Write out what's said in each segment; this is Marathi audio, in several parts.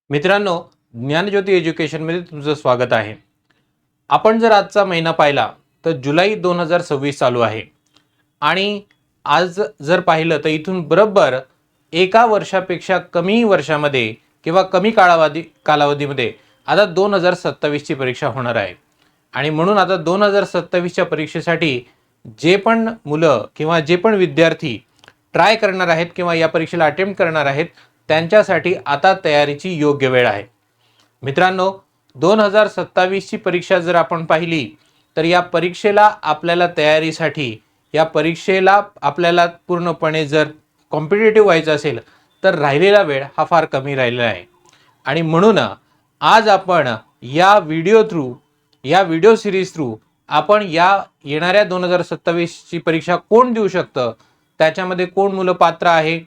मित्रांनो, ज्ञानज्योती एज्युकेशनमध्ये तुमचं स्वागत आहे. आपण जर आजचा महिना पाहिला तर जुलै 2026 चालू आहे आणि आज जर पाहिलं तर इथून बरोबर एका वर्षापेक्षा कमी वर्षामध्ये किंवा कमी कालावधीमध्ये आता 2027 ची परीक्षा होणार आहे. आणि म्हणून आता 2027 च्या परीक्षेसाठी जे पण मुलं किंवा जे पण विद्यार्थी ट्राय करणार आहेत किंवा या परीक्षेला अटेम्प्ट करणार आहेत त्यांच्यासाठी आता तयारीची योग्य वेळ आहे. मित्रांनो, 2027 ची परीक्षा जर आपण पाहिली तर या परीक्षेला आपल्याला तयारीसाठी या परीक्षेला आपल्याला पूर्णपणे जर कॉम्पिटिटिव्ह व्हायचं असेल तर राहिलेला वेळ हा फार कमी राहिलेला आहे. आणि म्हणून आज आपण या व्हिडिओ सिरीज थ्रू आपण या येणाऱ्या 2027 ची परीक्षा कोण देऊ शकतं, त्याच्यामध्ये कोण मुलं पात्र आहे,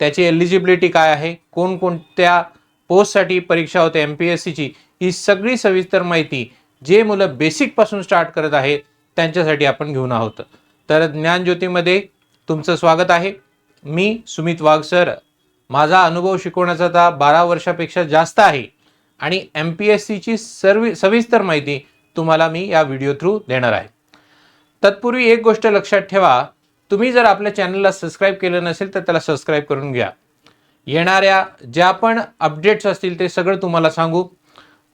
त्याची एलिजिबिलिटी काय आहे, कोणकोणत्या पोस्टसाठी परीक्षा होते MPSC ची, ही सगळी सविस्तर माहिती जे मुलं बेसिक पासून स्टार्ट करत आहेत त्यांच्यासाठी आपण घेऊन आहोत. तर ज्ञानज्योतीमध्ये तुमचं स्वागत आहे. मी सुमित वाघ सर. माझा अनुभव शिकवण्याचा आता 12 वर्षापेक्षा जास्त आहे आणि MPSC ची सविस्तर माहिती तुम्हाला मी या व्हिडिओ थ्रू देणार आहे. तत्पूर्वी एक गोष्ट लक्षात ठेवा, तुम्ही जर आपल्या चॅनलला सबस्क्राईब केलं नसेल तर त्याला सबस्क्राईब करून घ्या. येणाऱ्या ज्या पण अपडेट्स असतील ते सगळं तुम्हाला सांगू.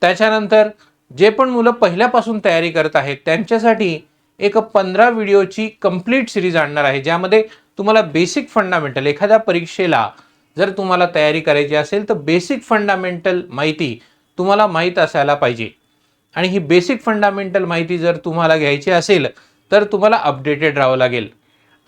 त्याच्यानंतर जे पण मुलं पहिल्यापासून तयारी करत आहेत त्यांच्यासाठी एक 15 व्हिडिओची कंप्लीट सिरीज आणणार आहे, ज्यामध्ये तुम्हाला बेसिक फंडामेंटल, एखाद्या परीक्षेला जर तुम्हाला तयारी करायची असेल तर बेसिक फंडामेंटल माहिती तुम्हाला माहीत असायला पाहिजे. आणि ही बेसिक फंडामेंटल माहिती जर तुम्हाला घ्यायची असेल तर तुम्हाला अपडेटेड राहावं लागेल.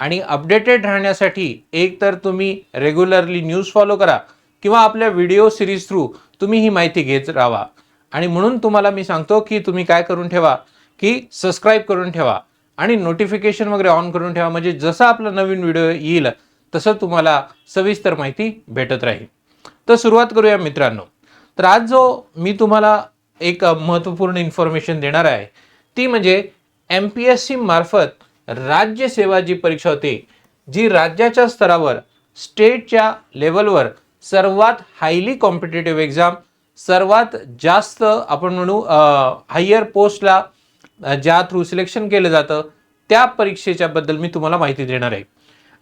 आणि अपडेटेड राहण्यासाठी एक तर तुम्ही रेग्युलरली न्यूज फॉलो करा किंवा आपल्या व्हिडिओ सिरीज थ्रू तुम्ही ही माहिती घेत राहा. आणि म्हणून तुम्हाला मी सांगतो की तुम्ही काय करून ठेवा की सबस्क्राईब करून ठेवा आणि नोटिफिकेशन वगैरे ऑन करून ठेवा, म्हणजे जसा आपला नवीन व्हिडिओ येईल तसं तुम्हाला सविस्तर माहिती भेटत राहील. तर सुरुवात करूया मित्रांनो. तर आज जो मी तुम्हाला एक महत्त्वपूर्ण इन्फॉर्मेशन देणार आहे ती म्हणजे MPSC मार्फत राज्यसेवा जी परीक्षा होते, जी राज्याच्या स्तरावर स्टेटच्या लेवलवर सर्वात हायली कॉम्पिटिटिव्ह एक्झाम, सर्वात जास्त आपण म्हणू हायर पोस्टला ज्या थ्रू सिलेक्शन केलं जातं त्या परीक्षेच्या बद्दल मी तुम्हाला माहिती देणार आहे.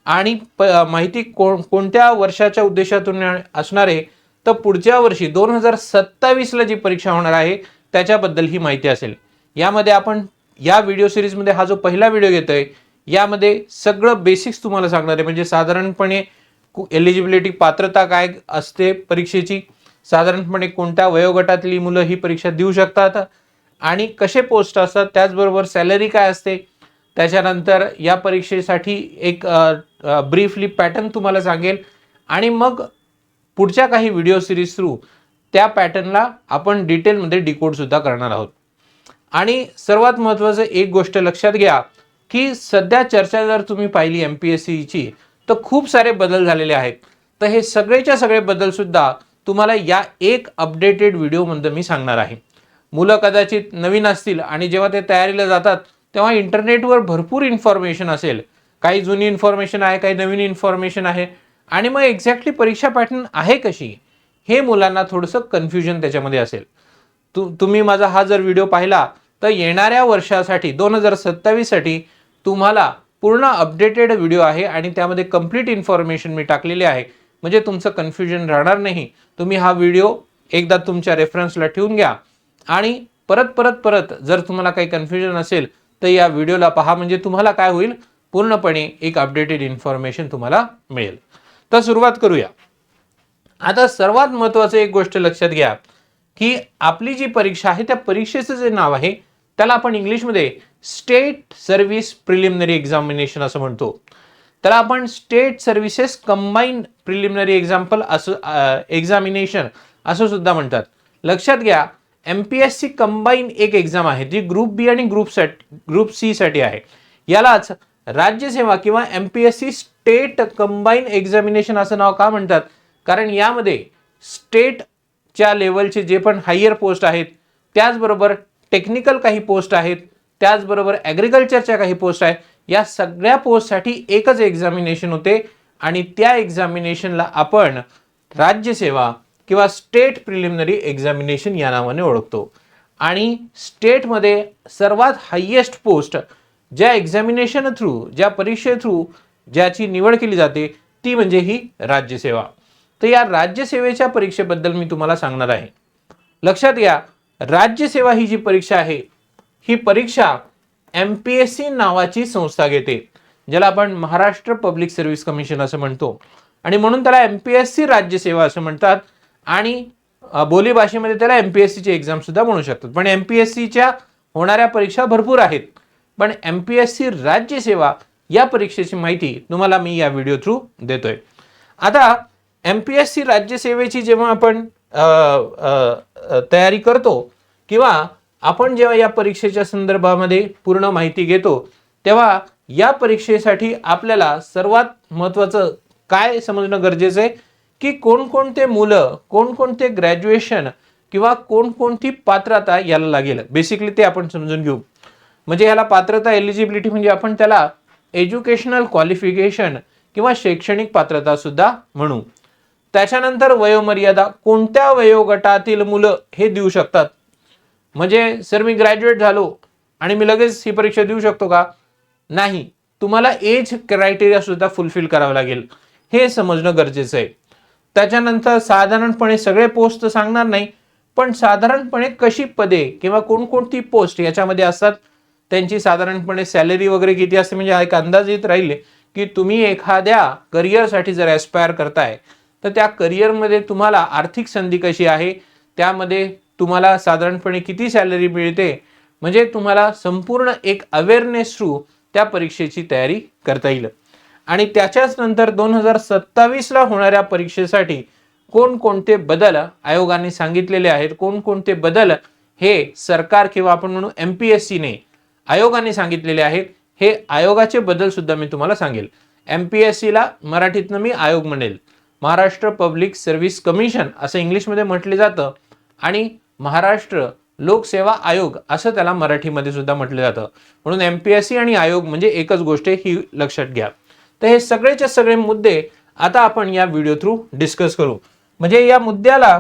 आणि माहिती कोणत्या वर्षाच्या उद्देशातून असणार आहे तर पुढच्या वर्षी 2027ला जी परीक्षा होणार आहे त्याच्याबद्दल ही माहिती असेल. यामध्ये आपण या व्हिडिओ सिरीजमध्ये हा जो पहिला व्हिडिओ घेतोय यामध्ये सगळं बेसिक्स तुम्हाला सांगणार आहे, म्हणजे साधारणपणे एलिजिबिलिटी, पात्रता काय असते परीक्षेची, साधारणपणे कोणत्या वयोगटातली मुलं ही परीक्षा देऊ शकतात आणि कसे पोस्ट असतात, त्याचबरोबर सॅलरी काय असते, त्याच्यानंतर या परीक्षेसाठी एक ब्रीफली पॅटर्न तुम्हाला सांगेल आणि मग पुढच्या काही व्हिडिओ सिरीज थ्रू त्या पॅटर्नला आपण डिटेलमध्ये डिकोड सुद्धा करणार आहोत. आणि सर्वात महत्त्वाचं एक गोष्ट लक्षात घ्या की सध्या चर्चा जर तुम्ही पाहिली MPSC ची तर खूप सारे बदल झालेले आहेत. तर हे सगळेच्या सगळे बदल सुद्धा तुम्हाला या एक अपडेटेड व्हिडिओमध्ये मी सांगणार आहे. मुलं कदाचित नवीन असतील आणि जेव्हा ते तयारीला जातात तेव्हा इंटरनेटवर भरपूर इन्फॉर्मेशन असेल, काही जुनी इन्फॉर्मेशन आहे, काही नवीन इन्फॉर्मेशन आहे आणि मग एक्झॅक्टली परीक्षा पॅटर्न आहे कशी हे मुलांना थोडंसं कन्फ्युजन त्याच्यामध्ये असेल. तुम्ही माझा हा जर व्हिडिओ पाहिला तर येणाऱ्या वर्षासाठी 2027 साठी तुम्हाला पूर्ण अपडेटेड व्हिडिओ आहे आणि त्यामध्ये कंप्लीट इन्फॉर्मेशन मी टाकलेली आहे, म्हणजे तुमचं कन्फ्युजन राहणार नाही. तुम्ही हा व्हिडिओ एकदा तुमच्या रेफरन्सला ठेवून घ्या आणि परत जर तुम्हाला काही कन्फ्युजन असेल तर या व्हिडिओला पहा, म्हणजे तुम्हाला काय होईल, पूर्णपणे एक अपडेटेड इन्फॉर्मेशन तुम्हाला मिळेल. तर सुरुवात करूया. आता सर्वात महत्त्वाचं एक गोष्ट लक्षात घ्या की आपली जी परीक्षा आहे त्या परीक्षेचं जे नाव आहे त्याला आपण इंग्लिशमध्ये स्टेट सर्व्हिस प्रिलिमिनरी एक्झामिनेशन असं म्हणतो. त्याला आपण state services combine preliminary examination असं सुद्धा म्हणतात. लक्षात घ्या, MPSC कंबाईन एक एक्झाम आहे जी ग्रुप बी आणि ग्रुप सी साठी आहे. यालाच राज्यसेवा किंवा MPSC स्टेट कंबाईन एक्झामिनेशन असं नाव का म्हणतात, कारण यामध्ये स्टेटच्या लेवलचे जे पण हायर पोस्ट आहेत, त्याचबरोबर टेक्निकल काही पोस्ट आहेत, त्याचबरोबर ॲग्रिकल्चरच्या काही पोस्ट आहेत, या सगळ्या पोस्टसाठी एकच एक्झामिनेशन होते आणि त्या एक्झामिनेशनला आपण राज्यसेवा किंवा स्टेट प्रिलिमिनरी एक्झामिनेशन या नावाने ओळखतो. आणि स्टेटमध्ये सर्वात हायेस्ट पोस्ट ज्या एक्झामिनेशन थ्रू, ज्या परीक्षे थ्रू ज्याची निवड केली जाते ती म्हणजे ही राज्यसेवा. तर या राज्यसेवेच्या परीक्षेबद्दल मी तुम्हाला सांगणार आहे. लक्षात घ्या, राज्यसेवा ही जी परीक्षा आहे ही परीक्षा MPSC नावाची संस्था घेते, ज्याला आपण महाराष्ट्र पब्लिक सर्व्हिस कमिशन असं म्हणतो. आणि म्हणून त्याला MPSC राज्यसेवा असं म्हणतात. आणि बोली भाषेमध्ये त्याला MPSC ची एक्झाम सुद्धा म्हणू शकतात. पण MPSCच्या होणाऱ्या परीक्षा भरपूर आहेत, पण MPSC राज्यसेवा या परीक्षेची माहिती तुम्हाला मी या व्हिडिओ थ्रू देतोय. आता MPSC राज्यसेवेची जेव्हा आपण तयारी करतो किंवा आपण जेव्हा या परीक्षेच्या संदर्भामध्ये पूर्ण माहिती घेतो, तेव्हा या परीक्षेसाठी आपल्याला सर्वात महत्त्वाचं काय समजणं गरजेचं आहे की कोणकोणते मुलं, कोणकोणते ग्रॅज्युएशन किंवा कोणकोणती पात्रता याला लागेल. बेसिकली ते आपण समजून घेऊ. म्हणजे याला पात्रता, एलिजिबिलिटी म्हणजे आपण त्याला एज्युकेशनल क्वालिफिकेशन किंवा शैक्षणिक पात्रता सुद्धा म्हणू. त्याच्यानंतर वयोमर्यादा, कोणत्या वयोगटातील मुलं हे देऊ शकतात. म्हणजे सर मी ग्रॅज्युएट झालो आणि मी लगेच ही परीक्षा देऊ शकतो का? नाही, तुम्हाला एज क्रायटेरिया सुद्धा फुलफिल करावं लागेल, हे समजणं गरजेचं आहे. त्याच्यानंतर साधारणपणे सगळे पोस्ट सांगणार नाही, पण साधारणपणे कशी पदे किंवा कोणकोणती पोस्ट याच्यामध्ये असतात, त्यांची साधारणपणे सॅलरी वगैरे किती असते, म्हणजे एक अंदाज येत राहील की तुम्ही एखाद्या करिअरसाठी जर ॲस्पायर करताय तर त्या करिअरमध्ये तुम्हाला आर्थिक संधी कशी आहे, त्यामध्ये तुम्हाला साधारणपणे किती सॅलरी मिळते, म्हणजे तुम्हाला संपूर्ण एक अवेअरनेस थ्रू त्या परीक्षेची तयारी करता येईल. आणि त्याच्याच नंतर 2027ला होणाऱ्या परीक्षेसाठी कोणकोणते बदल आयोगाने सांगितलेले आहेत, कोणकोणते बदल हे सरकार किंवा आपण म्हणू MPSCने आयोगाने सांगितलेले आहेत, हे आयोगाचे बदल सुद्धा मी तुम्हाला सांगेल. MPSCला मराठीतनं मी आयोग म्हणेल, महाराष्ट्र पब्लिक सर्व्हिस कमिशन असं इंग्लिशमध्ये म्हटले जातं आणि महाराष्ट्र लोकसेवा आयोग असं त्याला मराठीमध्ये सुद्धा म्हटलं जातं. म्हणून MPSC आणि आयोग म्हणजे एकच गोष्ट आहे, ही लक्षात घ्या. तर हे सगळेचे सगळे मुद्दे आता आपण या व्हिडिओ थ्रू डिस्कस करू. म्हणजे या मुद्द्याला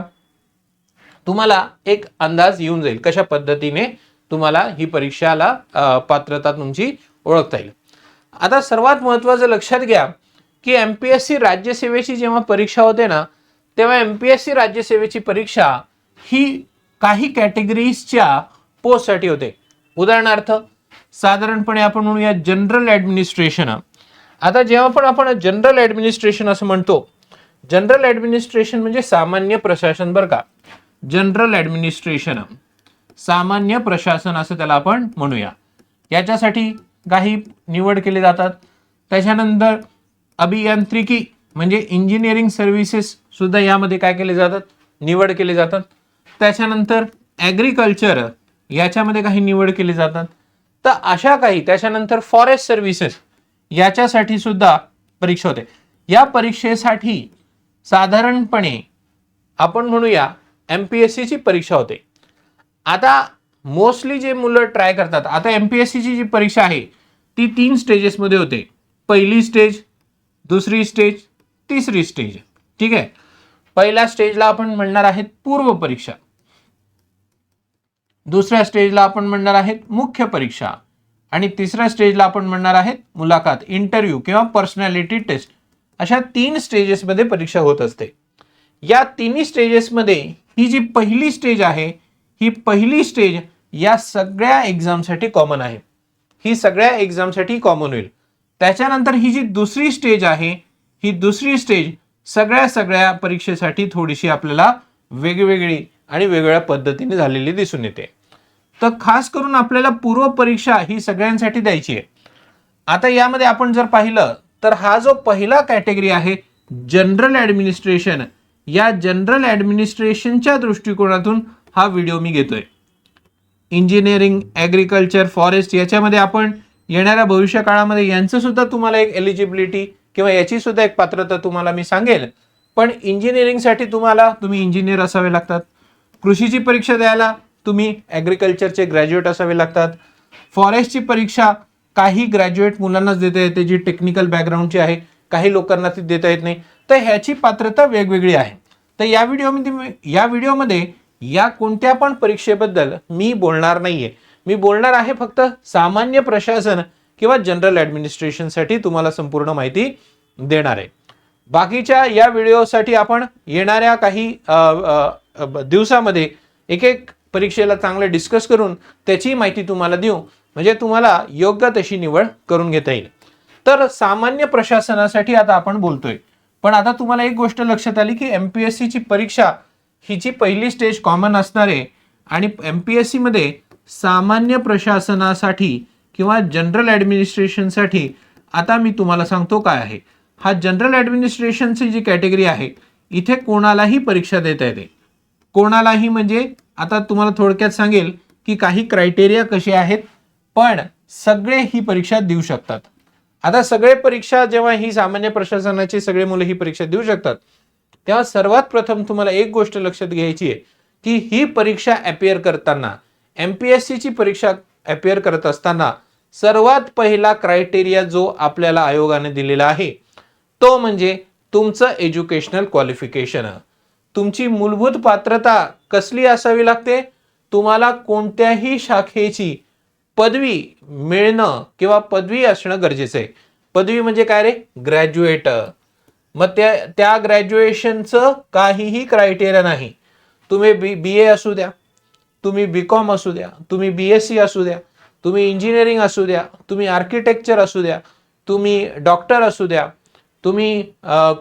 तुम्हाला एक अंदाज येऊन जाईल कशा पद्धतीने तुम्हाला ही परीक्षाला पात्रता तुमची ओळखता येईल. आता सर्वात महत्त्वाचं लक्षात घ्या की MPSC राज्यसेवेची जेव्हा परीक्षा होते ना, तेव्हा MPSC राज्यसेवेची परीक्षा ही काही कॅटेगरीजच्या पोस्टसाठी होते. उदाहरणार्थ साधारणपणे आपण म्हणूया जनरल ॲडमिनिस्ट्रेशन. आता जेव्हा पण आपण जनरल ॲडमिनिस्ट्रेशन असं म्हणतो, जनरल ॲडमिनिस्ट्रेशन म्हणजे सामान्य प्रशासन बरं का. जनरल ॲडमिनिस्ट्रेशन सामान्य प्रशासन असं त्याला आपण म्हणूया. याच्यासाठी काही निवड केले जातात. त्याच्यानंतर अभियांत्रिकी म्हणजे इंजिनिअरिंग सर्व्हिसेस सुद्धा यामध्ये काय केले जातात, निवड केले जातात. त्याच्यानंतर ॲग्रिकल्चर याच्यामध्ये काही निवड केली जातात. तर अशा काही, त्याच्यानंतर फॉरेस्ट सर्व्हिसेस याच्यासाठी सुद्धा परीक्षा होते. या परीक्षेसाठी साधारणपणे आपण म्हणूया MPSC ची परीक्षा होते. आता मोस्टली जे मुलं ट्राय करतात, आता MPSC ची जी परीक्षा आहे ती 3 स्टेजेसमध्ये होते. पहिली स्टेज, दुसरी स्टेज, तिसरी स्टेज. ठीक आहे. पहिल्या स्टेजला आपण म्हणणार आहेत पूर्व परीक्षा, दुसऱ्या स्टेजला आपण म्हणणार आहेत मुख्य परीक्षा आणि तिसऱ्या स्टेजला आपण म्हणणार आहेत मुलाखत, इंटरव्ह्यू किंवा पर्सनॅलिटी टेस्ट. अशा 3 स्टेजेसमध्ये परीक्षा होत असते. या तिन्ही स्टेजेसमध्ये ही जी पहिली स्टेज आहे, ही पहिली स्टेज या सगळ्या एक्झामसाठी कॉमन आहे. ही सगळ्या एक्झामसाठी कॉमन होईल. त्याच्यानंतर ही जी दुसरी स्टेज आहे, ही दुसरी स्टेज सगळ्या परीक्षेसाठी थोडीशी आपल्याला वेगवेगळी आणि वेगवेगळ्या पद्धतीने झालेली दिसून येते. तर खास करून आपल्याला पूर्व परीक्षा ही सगळ्यांसाठी द्यायची आहे. आता यामध्ये आपण जर पाहिलं तर हा जो पहिला कॅटेगरी आहे जनरल ॲडमिनिस्ट्रेशन, या जनरल ॲडमिनिस्ट्रेशनच्या दृष्टिकोनातून हा व्हिडिओ मी घेतोय. इंजिनिअरिंग, ॲग्रिकल्चर, फॉरेस्ट याच्यामध्ये आपण येणाऱ्या भविष्य काळामध्ये यांचं सुद्धा तुम्हाला एक एलिजिबिलिटी किंवा याची सुद्धा एक पात्रता तुम्हाला मी सांगेल. पण इंजिनिअरिंगसाठी तुम्ही इंजिनियर असावे लागतात. कृषीची परीक्षा द्यायला तुम्ही ॲग्रिकल्चरचे ग्रॅज्युएट असावे लागतात. फॉरेस्टची परीक्षा काही ग्रॅज्युएट मुलांनाच देता येते जी टेक्निकल बॅकग्राऊंडची आहे, काही लोकांना ती देता येत नाही. तर ह्याची पात्रता वेगवेगळी आहे. तर या व्हिडिओमध्ये या कोणत्या पण परीक्षेबद्दल मी बोलणार नाहीये. मी बोलणार आहे फक्त सामान्य प्रशासन किंवा जनरल ॲडमिनिस्ट्रेशनसाठी तुम्हाला संपूर्ण माहिती देणार आहे. बाकीच्या या व्हिडिओसाठी आपण येणाऱ्या काही दिवसामध्ये एक एक परीक्षेला चांगलं डिस्कस करून त्याची माहिती तुम्हाला देऊ, म्हणजे तुम्हाला योग्य तशी निवड करून घेता येईल. तर सामान्य प्रशासनासाठी आता आपण बोलतोय, पण आता तुम्हाला एक गोष्ट लक्षात आली की MPSC ची परीक्षा हिची पहिली स्टेज कॉमन असणार आहे आणि MPSC मध्ये सामान्य प्रशासनासाठी किंवा जनरल ॲडमिनिस्ट्रेशनसाठी आता मी तुम्हाला सांगतो काय आहे. हा जनरल ॲडमिनिस्ट्रेशनची जी कॅटेगरी आहे इथे कोणालाही परीक्षा देता येते. कोणालाही म्हणजे आता तुम्हाला थोडक्यात सांगेल की काही क्रायटेरिया कसे आहेत, पण सगळे ही परीक्षा देऊ शकतात. आता सगळे परीक्षा जेव्हा ही सामान्य प्रशासनाची सगळे मुलं ही परीक्षा देऊ शकतात, तेव्हा सर्वात प्रथम तुम्हाला एक गोष्ट लक्षात घ्यायची आहे की ही परीक्षा अपिअर करताना, MPSC ची परीक्षा अपिअर करत असताना सर्वात पहिला क्रायटेरिया जो आपल्याला आयोगाने दिलेला आहे तो म्हणजे तुमचं एज्युकेशनल क्वालिफिकेशन. तुमची मूलभूत पात्रता कसली असावी लागते, तुम्हाला कोणत्याही शाखेची पदवी मिळणं किंवा पदवी असणं गरजेचं आहे. पदवी म्हणजे काय रे, ग्रॅज्युएट. मग त्या ग्रॅज्युएशनचं काहीही क्रायटेरिया नाही. तुम्ही BA असू द्या, तुम्ही BCom असू द्या, तुम्ही BSc असू द्या, तुम्ही इंजिनिअरिंग असू द्या, तुम्ही आर्किटेक्चर असू द्या, तुम्ही डॉक्टर असू द्या, तुम्ही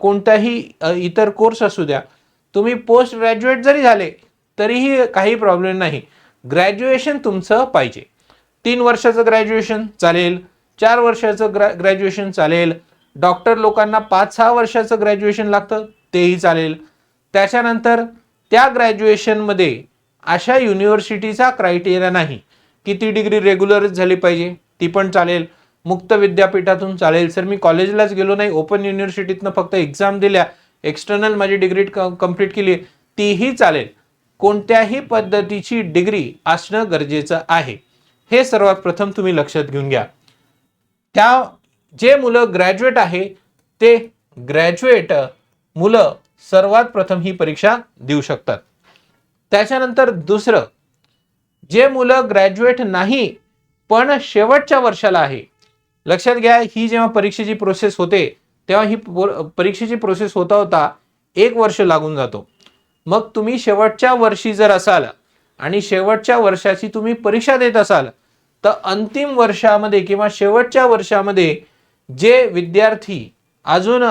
कोणताही इतर कोर्स असू द्या, तुम्ही पोस्ट ग्रॅज्युएट जरी झाले तरीही काही प्रॉब्लेम नाही. ग्रॅज्युएशन तुमचं पाहिजे. 3 वर्षाचं ग्रॅज्युएशन चालेल, 4 वर्षाचं ग्रॅज्युएशन चालेल, डॉक्टर लोकांना 5-6 वर्षाचं ग्रॅज्युएशन लागतं तेही चालेल. त्याच्यानंतर त्या ग्रॅज्युएशनमध्ये अशा युनिव्हर्सिटीचा क्रायटेरिया नाही की ती डिग्री रेग्युलरच झाली पाहिजे, ती पण चालेल. मुक्त विद्यापीठातून चालेल. सर मी कॉलेजलाच गेलो नाही, ओपन युनिव्हर्सिटीतनं फक्त एक्झाम दिल्या, एक्सटर्नल माझी डिग्री कंप्लीट केली, तीही चालेल. कोणत्याही पद्धतीची डिग्री असणं गरजेचं आहे, हे सर्वात प्रथम तुम्ही लक्षात घेऊन घ्या. त्या जे मुलं ग्रॅज्युएट आहे ते ग्रॅज्युएट मुलं सर्वात प्रथम ही परीक्षा देऊ शकतात. त्याच्यानंतर दुसरं, जे मुलं ग्रॅज्युएट नाही पण शेवटच्या वर्षाला आहे. लक्षात घ्या, ही जेव्हा परीक्षेची प्रोसेस होते तेव्हा ही परीक्षेची प्रोसेस होता 1 वर्ष लागून जातो. मग तुम्ही शेवटच्या वर्षी जर असाल आणि शेवटच्या वर्षाची तुम्ही परीक्षा देत असाल तर अंतिम वर्षामध्ये किंवा शेवटच्या वर्षामध्ये जे विद्यार्थी अजून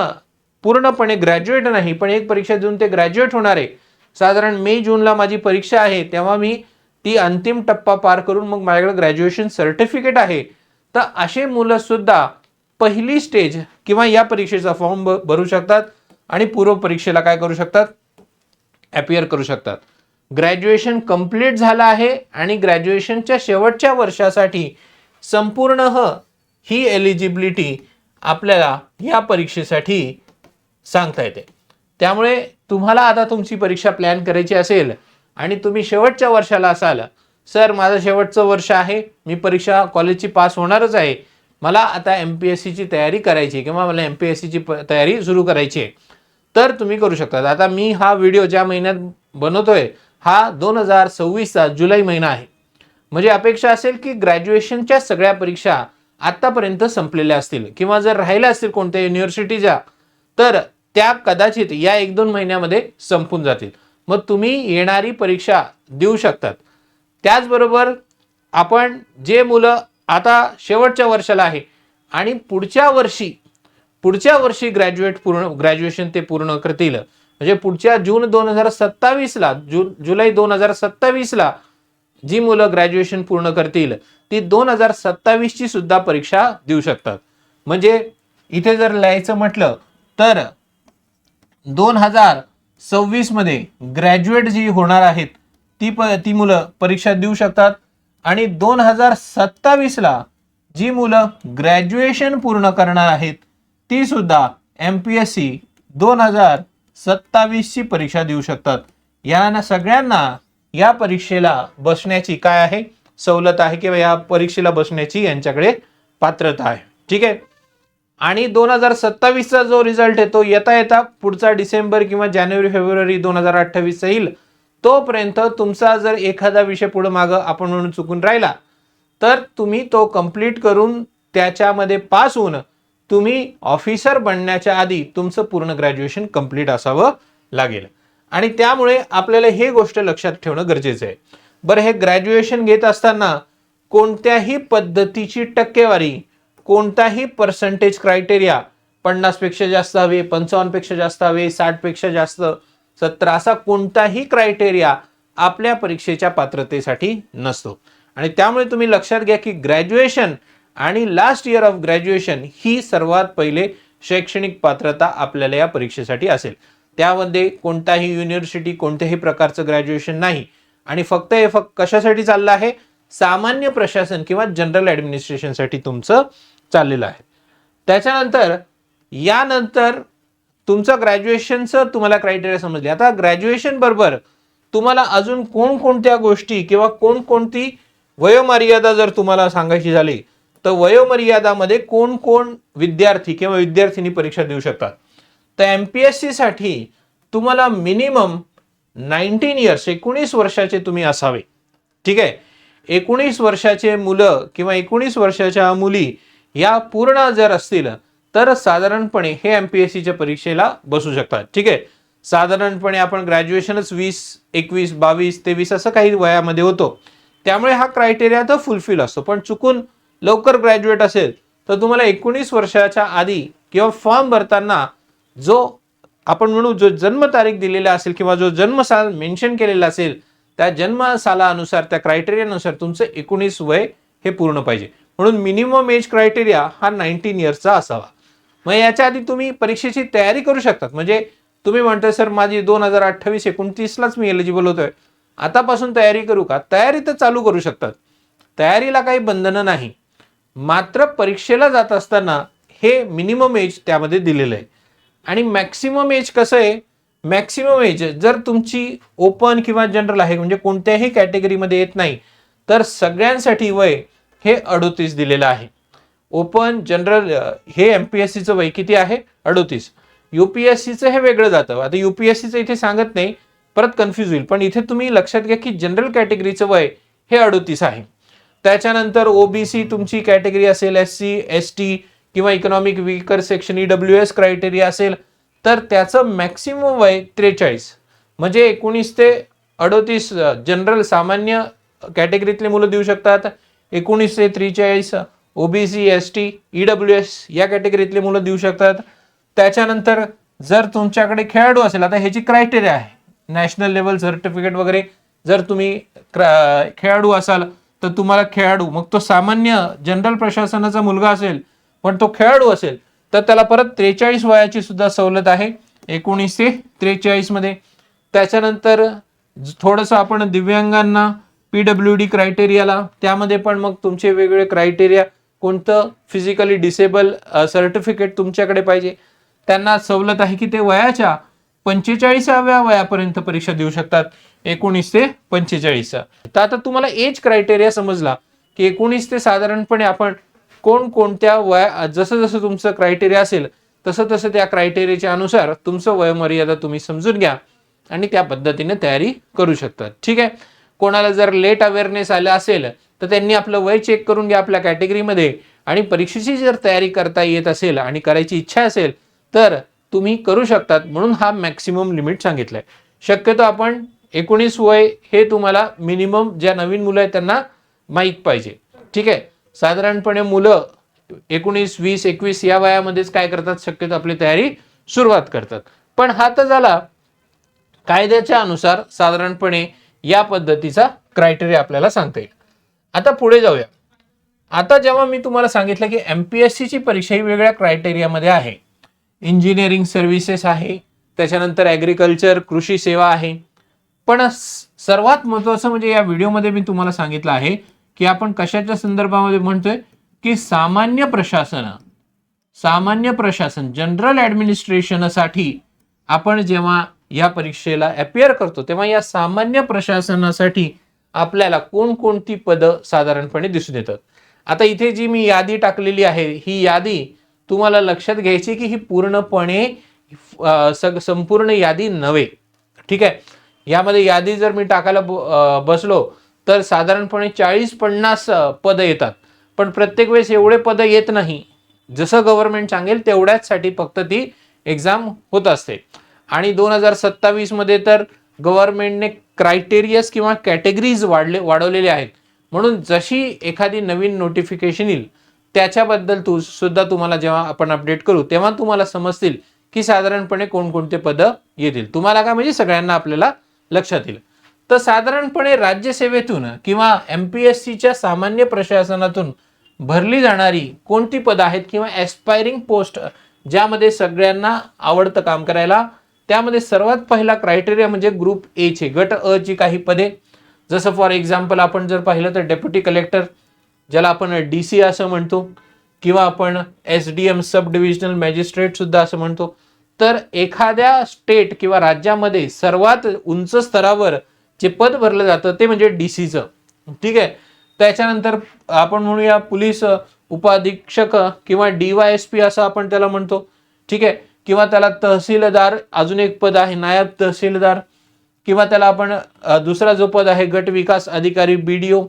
पूर्णपणे ग्रॅज्युएट नाही पण एक परीक्षा देऊन ते ग्रॅज्युएट होणार आहे, साधारण मे-जूनला माझी परीक्षा आहे, तेव्हा मी ती अंतिम टप्पा पार करून मग माझ्याकडे ग्रॅज्युएशन सर्टिफिकेट आहे, तर असे मुलं सुद्धा पहिली स्टेज किंवा या परीक्षेचा फॉर्म भरू शकतात आणि पूर्व परीक्षेला काय करू शकतात, अपिअर करू शकतात. ग्रॅज्युएशन कंप्लीट झालं आहे आणि ग्रॅज्युएशनच्या शेवटच्या वर्षासाठी संपूर्ण ही एलिजिबिलिटी आपल्याला या परीक्षेसाठी सांगता येते. त्यामुळे तुम्हाला आता तुमची परीक्षा प्लॅन करायची असेल आणि तुम्ही शेवटच्या वर्षाला असाल, सर माझं शेवटचं वर्ष आहे, मी परीक्षा कॉलेजची पास होणारच आहे, मला आता MPSC ची तयारी करायची किंवा मला MPSC ची तयारी सुरू करायची आहे, तर तुम्ही करू शकता. आता मी हा व्हिडिओ ज्या महिन्यात बनवतोय हा 2026चा जुलै महिना आहे. म्हणजे अपेक्षा असेल की ग्रॅज्युएशनच्या सगळ्या परीक्षा आतापर्यंत संपलेल्या असतील किंवा जर राहिल्या असतील कोणत्या युनिव्हर्सिटीच्या तर त्या कदाचित या 1-2 महिन्यामध्ये संपून जातील. मग तुम्ही येणारी परीक्षा देऊ शकतात. त्याचबरोबर आपण जे मुलं आता शेवटच्या वर्षाला आहे आणि पुढच्या वर्षी ग्रॅज्युएशन ते पूर्ण करतील, म्हणजे पुढच्या जून 2027ला जुलै 2027ला जी मुलं ग्रॅज्युएशन पूर्ण करतील ती 2027 ची सुद्धा परीक्षा देऊ शकतात. म्हणजे इथे जर लिहायचं म्हटलं तर 2026 मध्ये ग्रॅज्युएट जी होणार आहेत ती मुलं परीक्षा देऊ शकतात आणि 2027ला जी मुलं ग्रॅज्युएशन पूर्ण करणार आहेत ती सुद्धा MPSC 2027 ची परीक्षा देऊ शकतात. यांना सगळ्यांना या परीक्षेला बसण्याची काय आहे, सवलत आहे किंवा या परीक्षेला बसण्याची यांच्याकडे पात्रता आहे. ठीक आहे. आणि 2027चा जो रिझल्ट आहे तो येता पुढचा डिसेंबर किंवा जानेवारी फेब्रुवारी 2028 येईल. तोपर्यंत तुमचा जर एखादा विषय पुढे मागं आपण म्हणून चुकून राहिला तर तुम्ही तो कंप्लीट करून त्याच्यामध्ये पास होऊन तुम्ही ऑफिसर बनण्याच्या आधी तुमचं पूर्ण ग्रॅज्युएशन कंप्लीट असावं लागेल. आणि त्यामुळे आपल्याला हे गोष्ट लक्षात ठेवणं गरजेचं आहे. बरं, हे ग्रॅज्युएशन घेत असताना कोणत्याही पद्धतीची टक्केवारी, कोणताही पर्सेंटेज क्रायटेरिया 50 पेक्षा जास्त हवे, 55 पेक्षा जास्त हवे, 60 पेक्षा जास्त, 70 असा कोणताही क्रायटेरिया आपल्या परीक्षेच्या पात्रतेसाठी नसतो. आणि त्यामुळे तुम्ही लक्षात घ्या की ग्रॅज्युएशन आणि लास्ट इयर ऑफ ग्रॅज्युएशन ही सर्वात पहिले शैक्षणिक पात्रता आपल्याला या परीक्षेसाठी असेल. त्यामध्ये कोणताही युनिव्हर्सिटी, कोणत्याही प्रकारचं ग्रॅज्युएशन नाही. आणि फक्त हे कशासाठी चाललं आहे? सामान्य प्रशासन किंवा जनरल ॲडमिनिस्ट्रेशनसाठी तुमचं चाललेलं आहे. त्याच्यानंतर यानंतर तुमचं ग्रॅज्युएशनचं तुम्हाला क्रायटेरिया समजले. आता ग्रॅज्युएशन बरोबर तुम्हाला अजून कोणकोणत्या गोष्टी किंवा कोणकोणती वयोमर्यादा जर तुम्हाला सांगायची झाली तर वयोमर्यादामध्ये कोण कोण विद्यार्थी किंवा विद्यार्थिनी परीक्षा देऊ शकतात. तर MPSC साठी तुम्हाला मिनिमम 19 इयर्स 19 वर्षाचे तुम्ही असावे. ठीक आहे. 19 वर्षाचे मुलं किंवा 19 वर्षाच्या मुली या पूर्ण जर असतील तर साधारणपणे हे MPSCच्या परीक्षेला बसू शकतात. ठीक आहे. साधारणपणे आपण ग्रॅज्युएशनच 20, 21, 22, 23 असं काही वयामध्ये होतो. त्यामुळे हा क्रायटेरिया तर फुलफिल असतो. पण चुकून लवकर ग्रॅज्युएट असेल तर तुम्हाला 19 वर्षाच्या आधी किंवा फॉर्म भरताना जो आपण म्हणू जो जन्मतारीख दिलेला असेल किंवा जो जन्मसाल मेन्शन केलेला असेल त्या जन्मसालानुसार त्या क्रायटेरियानुसार तुमचं 19 वय हे पूर्ण पाहिजे. म्हणून मिनिमम एज क्रायटेरिया हा 19 इयर्सचा असावा. मग याच्या आधी तुम्ही परीक्षेची तयारी करू शकतात. म्हणजे तुम्ही म्हणताय सर माझी 2028-29लाच मी एलिजिबल होतोय, आतापासून तयारी करू का? तयारी तर चालू करू शकतात. तयारीला काही बंधनं नाही. मात्र परीक्षेला जात असताना हे मिनिमम एज त्यामध्ये दिलेलं आहे. आणि मॅक्सिमम एज कसं आहे? मॅक्सिमम एज जर तुमची ओपन किंवा जनरल आहे म्हणजे कोणत्याही कॅटेगरीमध्ये येत नाही तर सगळ्यांसाठी वय हे 38 दिलेलं आहे. ओपन जनरल हे MPSCचं वय किती आहे? 38. UPSCचं हे वेगळं जातं. आता UPSCचं इथे सांगत नाही, परत कन्फ्यूज होईल. पण इथे तुम्ही लक्षात घ्या की जनरल कॅटेगरीचं वय हे 38 आहे. त्याच्यानंतर OBC तुमची कॅटेगरी असेल, SC, ST किंवा economic weaker section EWS criteria असेल तर त्याचं मॅक्सिमम वय 43. म्हणजे 19 ते 38 जनरल सामान्य कॅटेगरीतले मुलं देऊ शकतात. 19 ते 43 OBC, ST, EWS या कॅटेगरीतले मुलं देऊ शकतात. त्याच्यानंतर जर तुमच्याकडे खेळाडू असेल, आता ह्याची क्रायटेरिया आहे नॅशनल लेवल सर्टिफिकेट वगैरे, जर तुम्ही खेळाडू असाल तर तुम्हाला खेळाडू, मग तो सामान्य जनरल प्रशासनाचा मुलगा असेल पण तो खेळाडू असेल तर त्याला परत 43 वयाची सुद्धा सवलत आहे 19 ते 43 मध्ये. त्याच्यानंतर थोडंसं आपण दिव्यांगांना PWD क्रायटेरियाला, त्यामध्ये पण मग तुमचे वेगवेगळे क्रायटेरिया, कोणतं फिजिकली डिसेबल सर्टिफिकेट तुमच्याकडे पाहिजे, त्यांना सवलत आहे की ते वयाच्या 45व्या वयापर्यंत परीक्षा देऊ शकतात 19 ते 45. तर आता तुम्हाला एज क्रायटेरिया समजला की 19 ते साधारणपणे आपण कोणकोणत्या वया, जसं जसं तुमचं क्रायटेरिया असेल तसं तसं त्या क्रायटेरियाच्या अनुसार तुमचं वयोमर्यादा तुम्ही समजून घ्या आणि त्या पद्धतीने तयारी करू शकतात. ठीक आहे. कोणाला जर लेट अवेअरनेस आला असेल तर त्यांनी आपलं वय चेक करून घ्या आपल्या कॅटेगरीमध्ये, आणि परीक्षेची जर तयारी करता येत असेल आणि करायची इच्छा असेल तर तुम्ही करू शकतात. म्हणून हा मॅक्सिमम लिमिट सांगितलाय. शक्यतो आपण 19 वय हे तुम्हाला मिनिमम ज्या नवीन मुलं आहेत त्यांना माहीत पाहिजे. ठीक आहे. साधारणपणे मुलं 19, 20, 21 या वयामध्येच काय करतात, शक्यतो आपली तयारी सुरुवात करतात. पण हा तर झाला कायद्याच्या अनुसार साधारणपणे या पद्धतीचा क्रायटेरिया आपल्याला सांगता येईल. आता पुढे जाऊया. आता जेव्हा मी तुम्हाला सांगितलं की MPSCची परीक्षा ही वेगळ्या क्रायटेरियामध्ये आहे, इंजिनिअरिंग सर्व्हिसेस आहे, त्याच्यानंतर ॲग्रिकल्चर कृषी सेवा आहे, पण सर्वात महत्त्वाचं म्हणजे या व्हिडिओमध्ये मी तुम्हाला सांगितलं आहे की आपण कशाच्या संदर्भामध्ये म्हणतोय की सामान्य प्रशासन जनरल ॲडमिनिस्ट्रेशनसाठी आपण जेव्हा या परीक्षेला अपिअर करतो तेव्हा या सामान्य प्रशासनासाठी आपल्याला कोणकोणती पदं साधारणपणे दिसून येतात. आता इथे जी मी यादी टाकलेली आहे ही यादी तुम्हाला लक्षात घ्यायची की ही पूर्णपणे संपूर्ण यादी नव्हे. ठीक आहे, यामध्ये यादी जर मी टाकायला बसलो तर साधारणपणे 40-50 पदं येतात, पण प्रत्येक वेळेस एवढे पदं येत नाही. जसं गव्हर्नमेंट सांगेल तेवढ्याचसाठी फक्त ती एक्झाम होत असते. आणि 2027 मध्ये तर गव्हर्नमेंटने क्रायटेरियाज किंवा कॅटेगरीज वाढवलेले आहेत. म्हणून जशी एखादी नवीन नोटिफिकेशन येईल त्याच्याबद्दल सुद्धा तुम्हाला जेव्हा आपण अपडेट करू तेव्हा तुम्हाला समजतील की साधारणपणे कोणकोणते पदं येतील. तुम्हाला काय म्हणजे सगळ्यांना आपल्याला लक्षात येईल. तर साधारणपणे राज्यसेवेतून किंवा MPSCच्या सामान्य प्रशासनातून भरली जाणारी कोणती पदं आहेत किंवा ॲस्पायरिंग पोस्ट ज्यामध्ये सगळ्यांना आवडतं काम करायला, त्यामध्ये सर्वात पहिला क्रायटेरिया म्हणजे ग्रुप ए चे, गट अ ची काही पदे. जसं फॉर एक्झाम्पल आपण जर पाहिलं तर डेप्युटी कलेक्टर, ज्याला आपण DC असं म्हणतो, किंवा आपण SDM सब डिव्हिजनल मॅजिस्ट्रेट सुद्धा असं म्हणतो. तर एखाद्या स्टेट किंवा राज्यामध्ये सर्वात उंच स्तरावर जे पद भरलं जातं ते म्हणजे DCचं. ठीक आहे, त्याच्यानंतर आपण म्हणूया पोलीस उपाधीक्षक किंवा DYSP असं आपण त्याला म्हणतो. ठीक आहे, किंवा त्याला तहसीलदार अजून एक पद आहे, नायब तहसीलदार, किंवा त्याला आपण दुसरा जो पद आहे गट विकास अधिकारी BDO.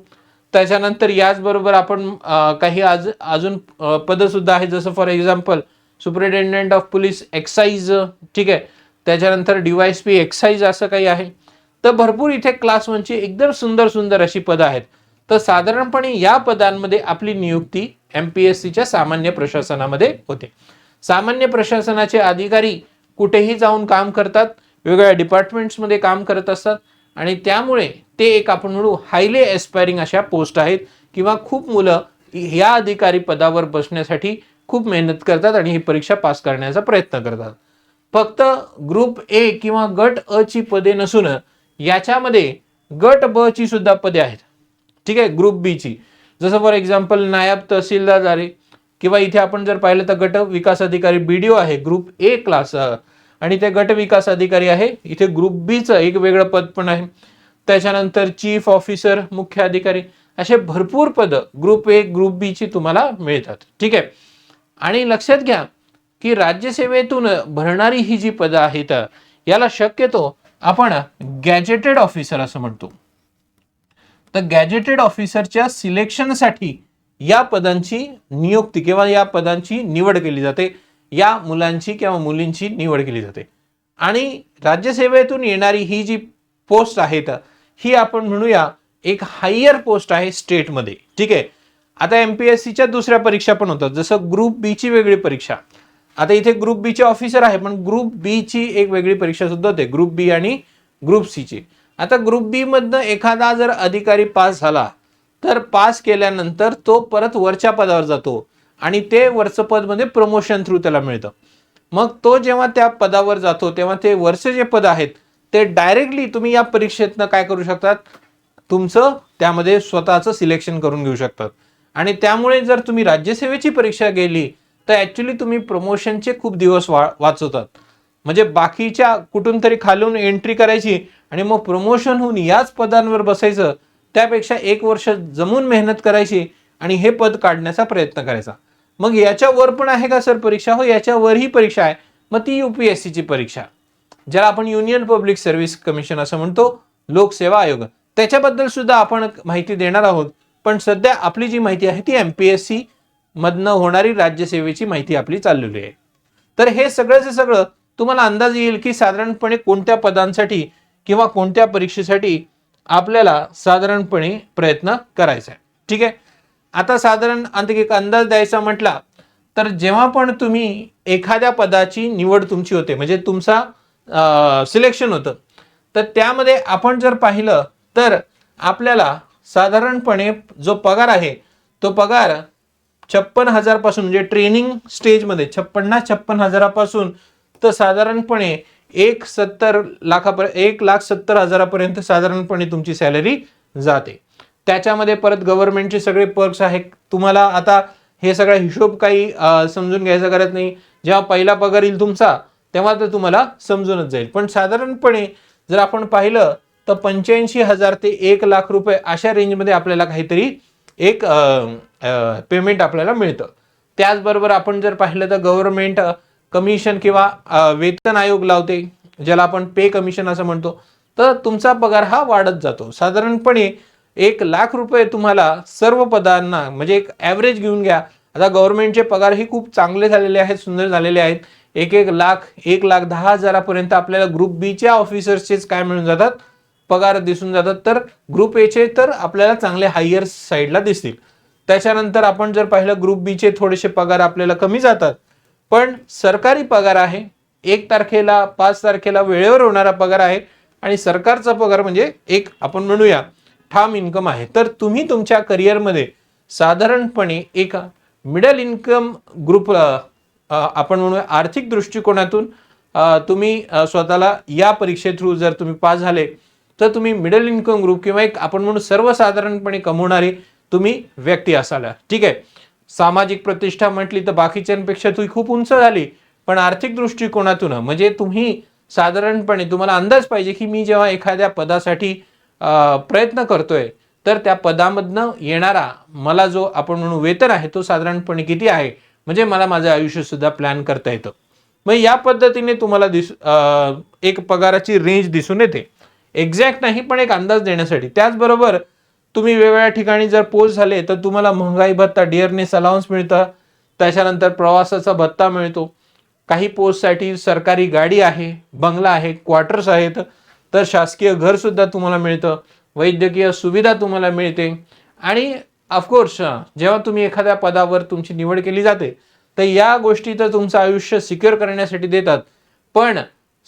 त्याच्यानंतर याचबरोबर आपण काही अजून पदं सुद्धा आहेत, जसं for example superintendent of police excise. ठीक आहे, त्याच्यानंतर DYSP एक्साइज असं काही आहे. तर भरपूर इथे क्लास 1ची एकदम सुंदर सुंदर अशी पदं आहेत. तर साधारणपणे या पदांमध्ये आपली नियुक्ती MPSCच्या सामान्य प्रशासनामध्ये होते. सामान्य प्रशासनाचे अधिकारी कुठेही जाऊन काम करतात, वेगवेगळ्या डिपार्टमेंट्समध्ये काम करत असतात, आणि त्यामुळे ते एक आपण म्हणू हायली एस्पायरिंग अशा पोस्ट आहेत, किंवा खूप मुलं या अधिकारी पदावर बसण्यासाठी खूप मेहनत करतात आणि ही परीक्षा पास करण्याचा प्रयत्न करतात. फक्त ग्रुप ए किंवा गट अ ची पदे नसून याच्यामध्ये गट ब ची सुद्धा पदे आहेत. ठीक आहे, ग्रुप बी ची, जसं फॉर एक्झाम्पल नायब तहसीलदार आहे, किंवा इथे आपण जर पाहिलं तर गट विकास अधिकारी BDO आहे ग्रुप ए क्लास, आणि ते गट विकास अधिकारी आहे. इथे ग्रुप बी चं एक वेगळं पद पण आहे. त्याच्यानंतर चीफ ऑफिसर, मुख्य अधिकारी, असे भरपूर पद ग्रुप ए ग्रुप बी ची तुम्हाला मिळतात. ठीक आहे, आणि लक्षात घ्या की राज्यसेवेतून भरणारी ही जी पदं आहेत याला शक्यतो आपण गॅजेटेड ऑफिसर असं म्हणतो. तर गॅजेटेड ऑफिसरच्या सिलेक्शनसाठी या पदांची नियुक्ती किंवा या पदांची निवड केली जाते, या मुलांची किंवा मुलींची निवड केली जाते. आणि राज्यसेवेतून येणारी ही जी पोस्ट आहेत ही आपण म्हणूया एक हायर पोस्ट आहे स्टेटमध्ये. ठीक आहे, आता MPSCच्या दुसऱ्या परीक्षा पण होतात, जसं ग्रुप बी ची वेगळी परीक्षा. आता इथे ग्रुप बी चे ऑफिसर आहे, पण ग्रुप बी ची एक वेगळी परीक्षा सुद्धा होते, ग्रुप बी आणि ग्रुप सी ची. आता ग्रुप बी मधनं एखादा जर अधिकारी पास झाला तर पास केल्यानंतर तो परत वरच्या पदावर जातो, आणि ते वरचं पद मध्ये प्रमोशन थ्रू त्याला मिळतं. मग तो जेव्हा त्या पदावर जातो तेव्हा ते वरचे जे पद आहेत ते डायरेक्टली तुम्ही या परीक्षेतनं काय करू शकतात, तुमचं त्यामध्ये स्वतःचं सिलेक्शन करून घेऊ शकतात. आणि त्यामुळे जर तुम्ही राज्यसेवेची परीक्षा गेली तर ॲक्च्युली तुम्ही प्रमोशनचे खूप दिवस वाचवतात. म्हणजे बाकीच्या कुठून तरी खालून एंट्री करायची आणि मग प्रमोशन होऊन याच पदांवर बसायचं, त्यापेक्षा 1 वर्ष जमून मेहनत करायची आणि हे पद काढण्याचा प्रयत्न करायचा. मग याच्यावर पण आहे का सर परीक्षा? हो, याच्यावर ही परीक्षा आहे. मग ती UPSCची परीक्षा, ज्याला आपण युनियन पब्लिक सर्व्हिस कमिशन असं म्हणतो, लोकसेवा आयोग. त्याच्याबद्दल सुद्धा आपण माहिती देणार आहोत. पण सध्या आपली जी माहिती आहे ती MPSC मधनं होणारी राज्यसेवेची माहिती आपली चाललेली आहे. तर हे सगळंच सगळं तुम्हाला अंदाज येईल की साधारणपणे कोणत्या पदांसाठी किंवा कोणत्या परीक्षेसाठी आपल्याला साधारणपणे प्रयत्न करायचा आहे. ठीक आहे, आता साधारण एक अंदाज द्यायचा म्हटला तर जेव्हा पण तुम्ही एखाद्या पदाची निवड तुमची होते, म्हणजे तुमचा सिलेक्शन होतं, तर त्यामध्ये आपण जर पाहिलं तर आपल्याला साधारणपणे जो पगार आहे तो पगार 56,000 पासून, म्हणजे ट्रेनिंग स्टेजमध्ये 56,000 पासून तर साधारणपणे 1,70,000 पर्यंत साधारणपणे तुमची सॅलरी जाते. त्याच्यामध्ये परत गव्हर्नमेंटचे सगळे पर्क्स आहेत. तुम्हाला आता हे सगळा हिशोब काही समजून घ्यायचा गरज नाही, जेव्हा पहिला पगार येईल तुमचा तेव्हा तर तुम्हाला समजूनच जाईल. पण साधारणपणे जर आपण पाहिलं तर 85,000 ते 1,00,000 रुपये अशा रेंजमध्ये आपल्याला काहीतरी एक पेमेंट आपल्याला मिळतं. त्याचबरोबर आपण जर पाहिलं तर गव्हर्नमेंट कमिशन किंवा वेतन आयोग लावते, ज्याला आपण पे कमिशन असं म्हणतो. तर तुमचा पगार हा वाढत जातो. साधारणपणे 1,00,000 रुपये तुम्हाला सर्व पदांना, म्हणजे एक ॲव्हरेज घेऊन घ्या. आता गव्हर्नमेंटचे पगार ही खूप चांगले झालेले आहेत, सुंदर झालेले आहेत. 1,00,000 1,10,000 आपल्याला ग्रुप बी च्या ऑफिसर्सचेच काय मिळून जातात, पगार दिसून जातात. तर ग्रुप ए चे तर आपल्याला चांगले हायर साईडला दिसतील. त्याच्यानंतर आपण जर पाहिलं ग्रुप बी चे थोडेसे पगार आपल्याला कमी जातात. पण सरकारी पगार आहे, 1 तारखेला 5 तारखेला वेळेवर होणारा पगार आहे आणि सरकारचा पगार म्हणजे एक आपण म्हणूया ठाम इन्कम आहे. तर तुम्ही तुमच्या करिअरमध्ये साधारणपणे एक मिडल इन्कम ग्रुप आपण म्हणूया आर्थिक दृष्टिकोनातून तुम्ही स्वतःला या परीक्षे थ्रू जर तुम्ही पास झाले तर तुम्ही मिडल इन्कम ग्रुप किंवा एक आपण म्हणून सर्वसाधारणपणे कमवणारी तुम्ही व्यक्ती असाल. ठीक आहे. सामाजिक प्रतिष्ठा म्हटली तर बाकीच्यांपेक्षा तुम्ही खूप उंच झाली, पण आर्थिक दृष्टिकोनातून म्हणजे तुम्ही साधारणपणे तुम्हाला अंदाज पाहिजे की मी जेव्हा एखाद्या पदासाठी प्रयत्न करतोय तर त्या पदामधनं येणारा मला जो आपण म्हणून वेतन आहे तो साधारणपणे किती आहे, म्हणजे मला माझं आयुष्य सुद्धा प्लॅन करता येतं. मग या पद्धतीने तुम्हाला एक पगाराची रेंज दिसून येते. एक्झॅक्ट नाही पण एक अंदाज देण्यासाठी. त्याचबरोबर तुम्ही वेगवेगळ्या ठिकाणी जर पोस्ट झाले तर तुम्हाला महागाई भत्ता, डिअरनेस अलाउन्स मिळतं. त्याच्यानंतर प्रवासाचा भत्ता मिळतो. काही पोस्टसाठी सरकारी गाडी आहे, बंगला आहे, क्वार्टर्स आहेत, तर शासकीय घर सुद्धा तुम्हाला मिळतं. वैद्यकीय सुविधा तुम्हाला मिळते. आणि ऑफकोर्स जेव्हा तुम्ही एखाद्या पदावर तुमची निवड केली जाते तर या गोष्टी तर तुमचं आयुष्य सिक्युअर करण्यासाठी देतात, पण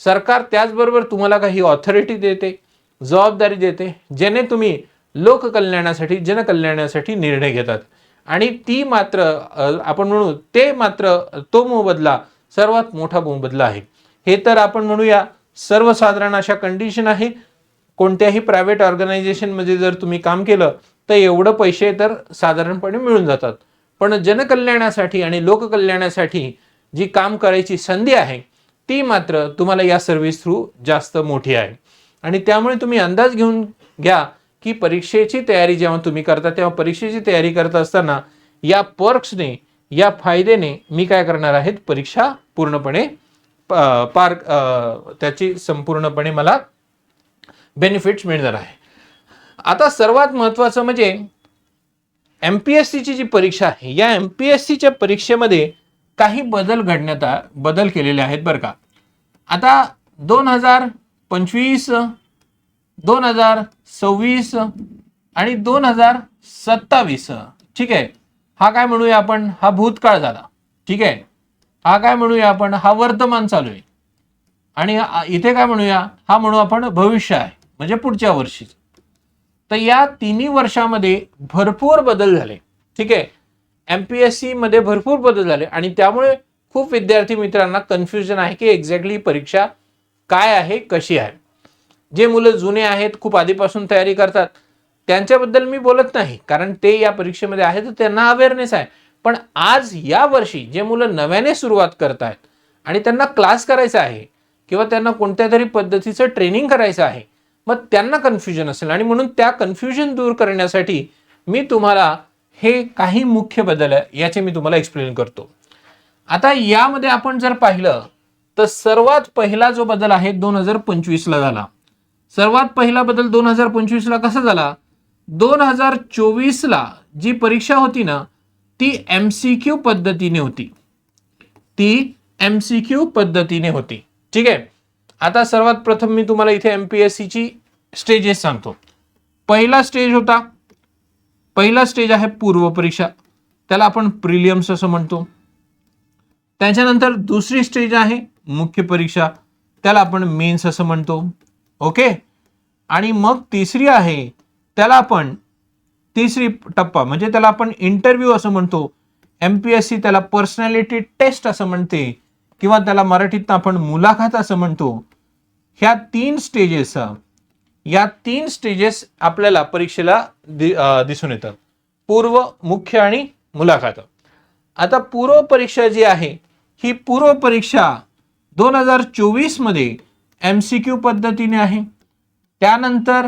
सरकार त्याचबरोबर तुम्हाला काही ऑथॉरिटी देते, जबाबदारी देते, ज्याने तुम्ही लोककल्याणासाठी, जनकल्याणासाठी निर्णय घेतात. आणि ती मात्र आपण म्हणू ते मात्र तो मोबदला सर्वात मोठा मोबदला आहे. हे तर आपण म्हणूया सर्वसाधारण अशा कंडिशन आहे. कोणत्याही प्रायव्हेट ऑर्गनायझेशनमध्ये जर तुम्ही काम केलं तर एवढं पैसे तर साधारणपणे मिळून जातात. पण जनकल्याणासाठी आणि लोककल्याणासाठी जी काम करायची संधी आहे ती मात्र तुम्हाला या सर्व्हिस थ्रू जास्त मोठी आहे. आणि त्यामुळे तुम्ही अंदाज घेऊन घ्या की परीक्षेची तयारी जेव्हा तुम्ही करता तेव्हा परीक्षेची तयारी करत असताना या पर्क्सने, या फायद्याने मी काय करणार आहेत, परीक्षा पूर्णपणे त्याची संपूर्णपणे मला बेनिफिट्स मिळणार आहे. आता सर्वात महत्त्वाचं म्हणजे MPSCची जी परीक्षा आहे या MPSCच्या परीक्षेमध्ये काही बदल केलेले आहेत बरं का. आता 2025, 2026 आणि 2027, ठीक आहे, हा काय म्हणूया आपण, हा भूतकाळ झाला. ठीक आहे, हा काय म्हणूया आपण, हा वर्तमान चालू आहे. आणि इथे काय म्हणूया, हा म्हणू आपण भविष्य आहे, म्हणजे पुढच्या वर्षी. तर या तिन्ही वर्षामध्ये भरपूर बदल झाले. ठीक आहे, MPSC मध्ये भरपूर बदल झाले आणि त्यामुळे खूप विद्यार्थी मित्रांना कन्फ्युजन आहे की एक्झॅक्टली परीक्षा काय आहे, कशी आहे. जे मुलं जुने आहेत, खूप आधीपासून तयारी करतात, त्यांच्याबद्दल मी बोलत नाही, कारण ते या परीक्षेमध्ये आहेत तर त्यांना अवेअरनेस आहे. पण आज या वर्षी जे मुलं नव्याने सुरुवात करत आहेत आणि त्यांना क्लास करायचा आहे किंवा त्यांना कोणत्या तरी पद्धतीचं ट्रेनिंग करायचं आहे, मग त्यांना कन्फ्युजन असेल आणि म्हणून त्या कन्फ्युजन दूर करण्यासाठी मी तुम्हाला हे काही मुख्य बदल आहे याचे मी तुम्हाला एक्सप्लेन करतो. आता यामध्ये आपण जर पाहिलं तर सर्वात पहिला जो बदल आहे 2025 ला झाला. सर्वात पहिला बदल 2025 ला कसा झाला, 2024 ला जी परीक्षा होती ना ती MCQ पद्धतीने होती. ती MCQ पद्धतीने होती. ठीक आहे. आता सर्वात प्रथम मी तुम्हाला इथे MPSCची स्टेजेस सांगतो. पहिला स्टेज होता, पहिला स्टेज आहे पूर्व परीक्षा, त्याला आपण प्रिलिम्स असं म्हणतो. त्याच्यानंतर दुसरी स्टेज आहे मुख्य परीक्षा, त्याला आपण मेन्स असं म्हणतो. ओके. आणि मग तिसरी आहे त्याला आपण तिसरी टप्पा म्हणजे त्याला आपण इंटरव्ह्यू असं म्हणतो. MPSC त्याला पर्सनॅलिटी टेस्ट असं म्हणते किंवा त्याला मराठीत आपण मुलाखत असं म्हणतो. ह्या तीन स्टेजेस आपल्याला परीक्षेला दिसून येतात, पूर्व, मुख्य आणि मुलाखत. आता पूर्व परीक्षा जी आहे ही पूर्व परीक्षा 2024 मध्ये MCQ पद्धतीने आहे. त्यानंतर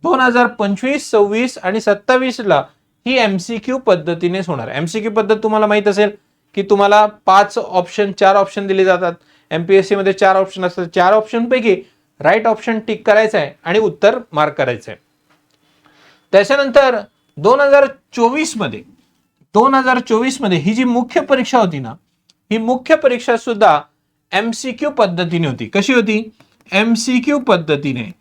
2025, 26 आणि 27 ला ही MCQ पद्धतीनेच होणार. MCQ पद्धत तुम्हाला माहित असेल की तुम्हाला 5 ऑप्शन 4 ऑप्शन दिले जातात. MPSC मध्ये 4 ऑप्शन असतात. 4 ऑप्शन पैकी राईट ऑप्शन टिक करायचं आहे आणि उत्तर मार्क करायचं आहे. त्याच्यानंतर 2024 मध्ये ही जी मुख्य परीक्षा होती ना, ही मुख्य परीक्षा सुद्धा MCQ पद्धतीने होती. कशी होती? MCQ पद्धतीने.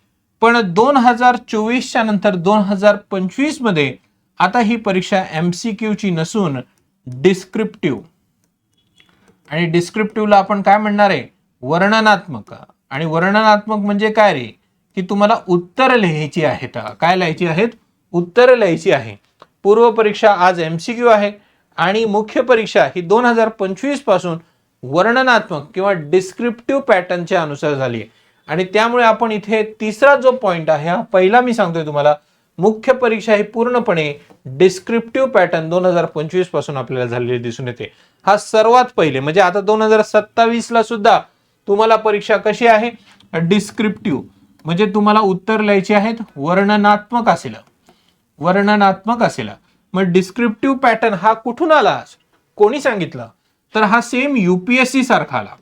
पण 2024च्या नंतर 2025 मध्ये आता ही परीक्षा MCQ ची नसून डिस्क्रिप्टिव्ह. आणि डिस्क्रिप्टिव्हला आपण काय म्हणणार आहे? वर्णनात्मक. आणि वर्णनात्मक म्हणजे काय रे? की तुम्हाला उत्तर लिहायची आहेत. काय लिहायची आहेत? उत्तर लिहायची आहे. पूर्व परीक्षा आज MCQ आहे आणि मुख्य परीक्षा ही 2025 पासून वर्णनात्मक किंवा डिस्क्रिप्टिव्ह पॅटर्नच्या अनुसार झाली आहे. आणि त्यामुळे आपण इथे तिसरा जो पॉइंट आहे, हा पहिला मी सांगतोय तुम्हाला, मुख्य परीक्षा ही पूर्णपणे डिस्क्रिप्टिव्ह पॅटर्न 2025 पासून आपल्याला झालेली दिसून येते. हा सर्वात पहिले, म्हणजे आता 2027 ला सुद्धा तुम्हाला परीक्षा कशी आहे? डिस्क्रिप्टिव्ह, म्हणजे तुम्हाला उत्तर लिहायचे आहेत वर्णनात्मक असेल. मग डिस्क्रिप्टिव्ह पॅटर्न हा कुठून आला? कोणी सांगितलं? तर हा सेम UPSC सारखा आला.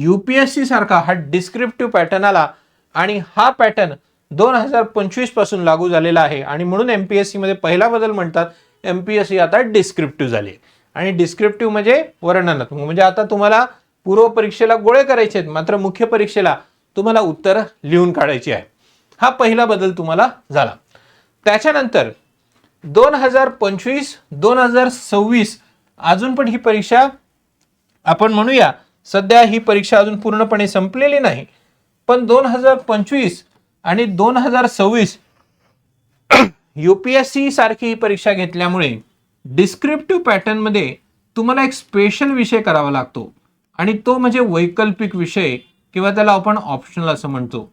UPSC सारखा हा डिस्क्रिप्टिव्ह पॅटर्न आला आणि हा पॅटर्न 2025 पासून लागू झालेला आहे. आणि म्हणून MPSC मध्ये पहिला बदल म्हणतात, MPSC आता डिस्क्रिप्टिव्ह झाले. आणि डिस्क्रिप्टिव्ह म्हणजे वर्णनात्मक. म्हणजे आता तुम्हाला पूर्व परीक्षेला गोळे करायचे आहेत, मात्र मुख्य परीक्षेला तुम्हाला उत्तर लिहून काढायची आहे. हा पहिला बदल तुम्हाला झाला. त्याच्यानंतर 2025-2026 अजून पण ही परीक्षा आपण म्हणूया, सध्या ही परीक्षा अजून पूर्णपणे संपलेली नाही, पण 2025 आणि 2026 UPSC सारखी ही परीक्षा घेतल्यामुळे डिस्क्रिप्टिव्ह पॅटर्न मध्ये तुम्हाला एक स्पेशल विषय करावा लागतो आणि तो म्हणजे वैकल्पिक विषय किंवा त्याला आपण ऑप्शनल असं म्हणतो.